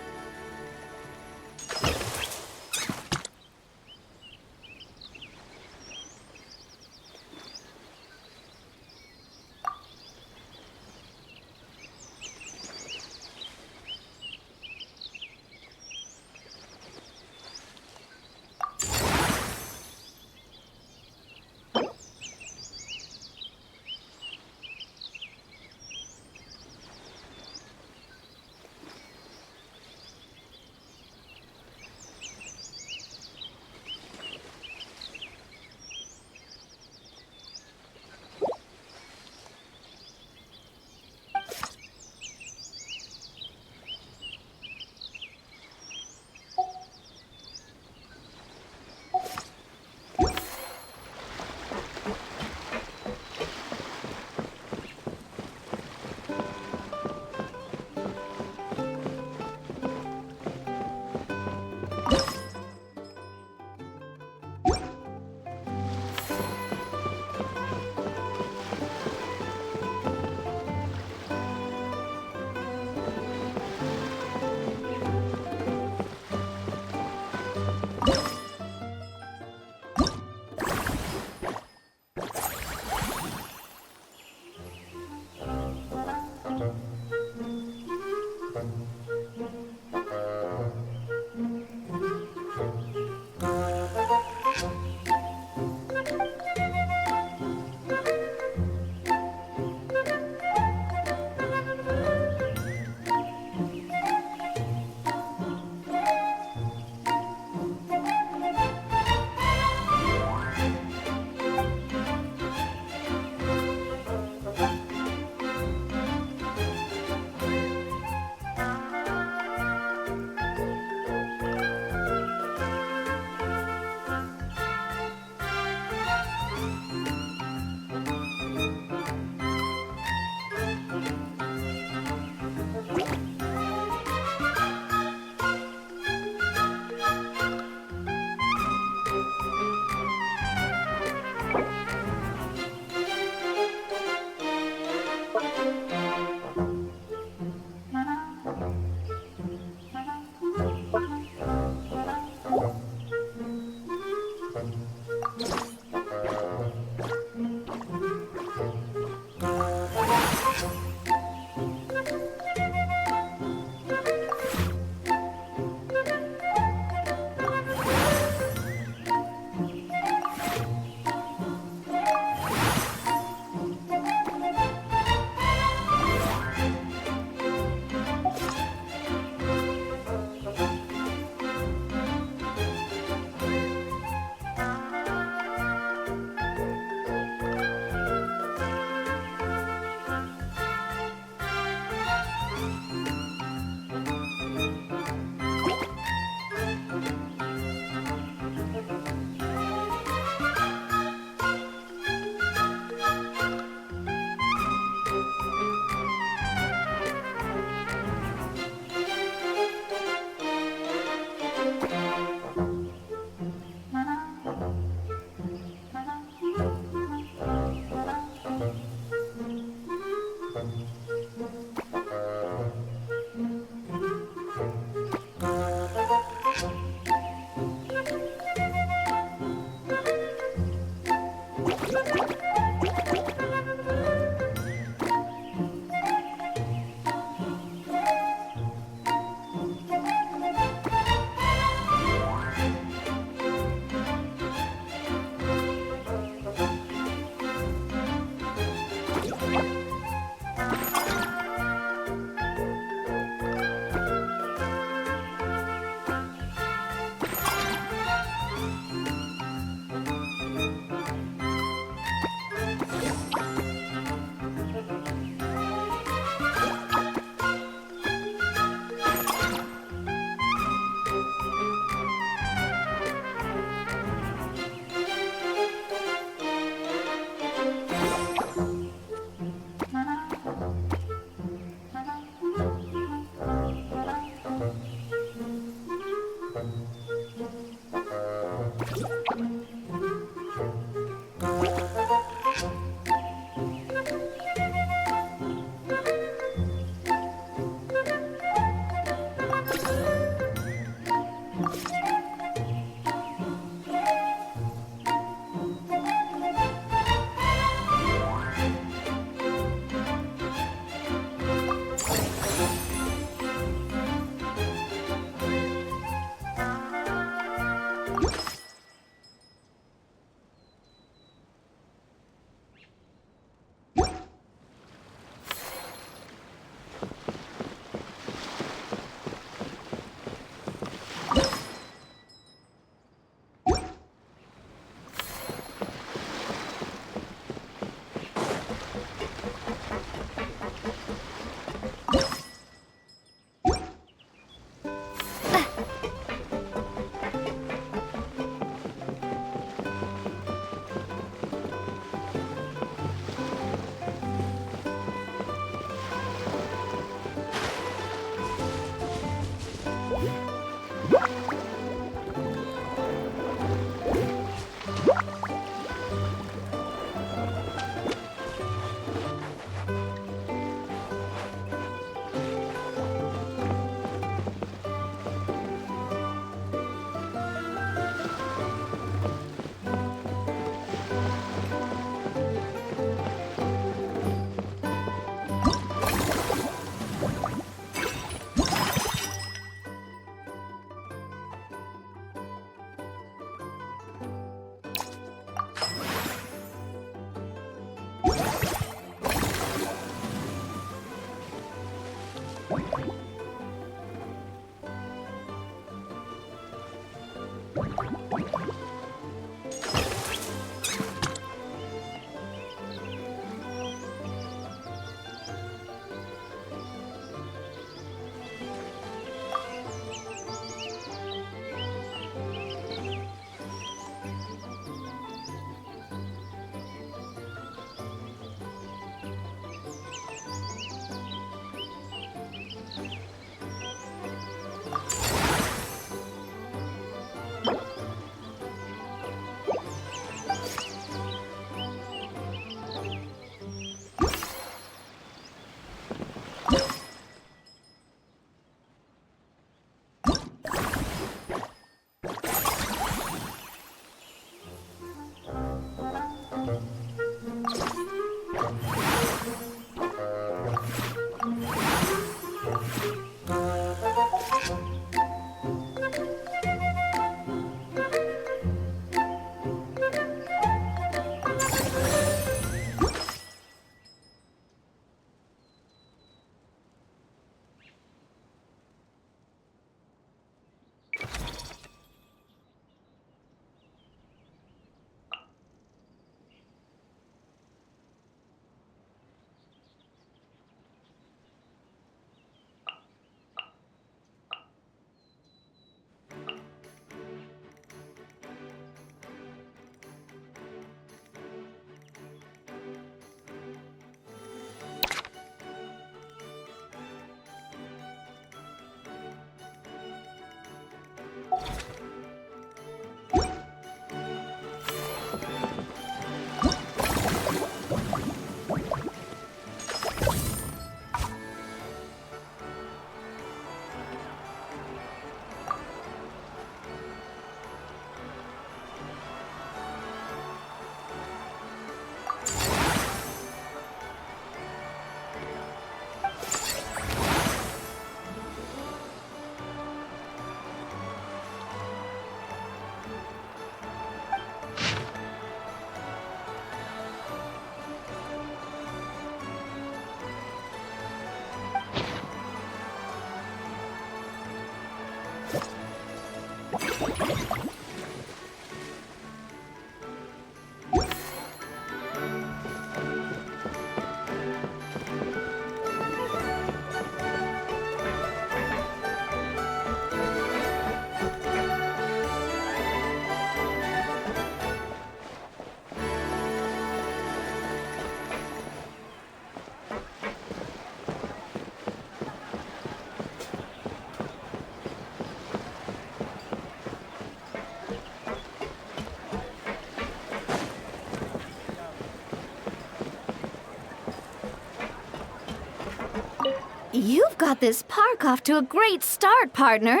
You've got this park off to a great start, partner.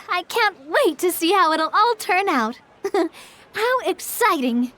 I can't wait to see how it'll all turn out. How exciting!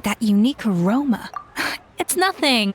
That unique aroma. It's nothing.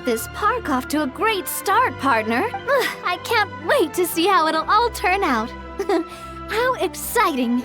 got this park off to a great start, partner. I can't wait to see how it'll all turn out. How exciting!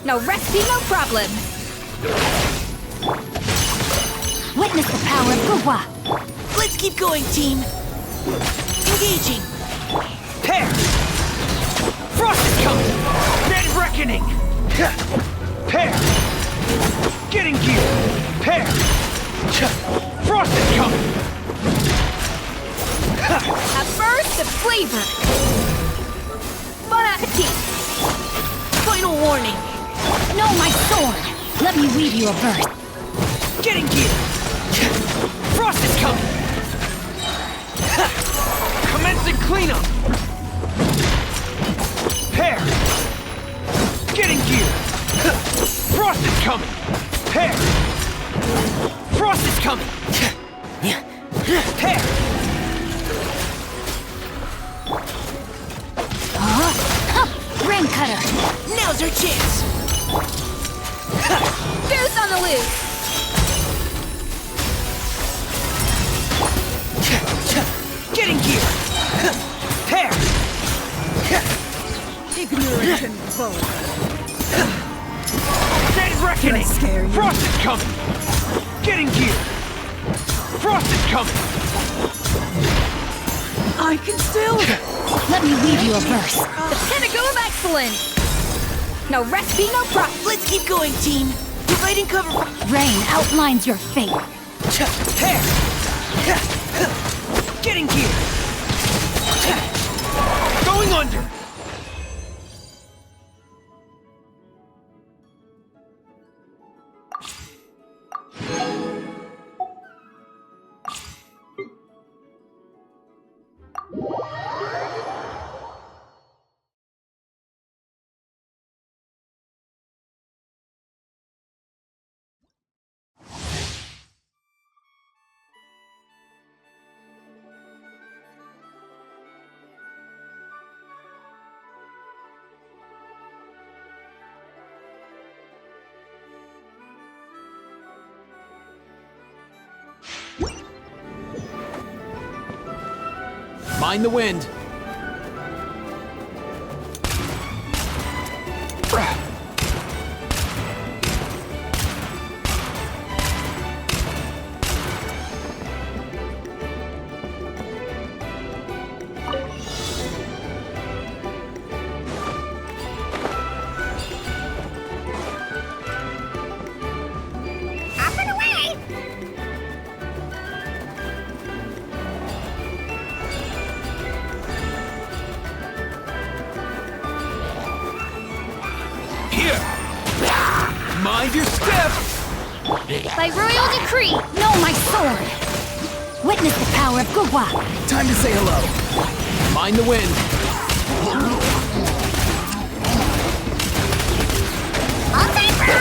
No recipe, no problem. Witness the power of Gua. Let's keep going, team. Engaging. Pair! Frost is coming! Then reckoning! Pair! Getting gear! Pair! Frost is coming! A burst of flavor. Bon appetit. Final warning. No, my sword. Let me weave you a verse. Getting gear! Frost is coming! Commencing cleanup! Pair! Getting gear! Frost is coming! Pair! Frost is coming! Pair! Rain cutter. Now's our chance. Goose on the loose! Get in gear! Hair! Ignorant and vulgar. Dead reckoning! Frost is coming! Get in gear! Frost is coming! I can still... Let me weave you a verse. The pinnacle of excellence! No recipe, no prop. Let's keep going, team. Providing cover for... Rain outlines your fate. Hair! Get in gear! Going under! Mind the wind. Up and away! Here! Mind your step! By royal decree, No, my sword! Witness the power of Gugwa. Time to say hello. Mind the wind. All time, bro!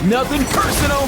Nothing personal.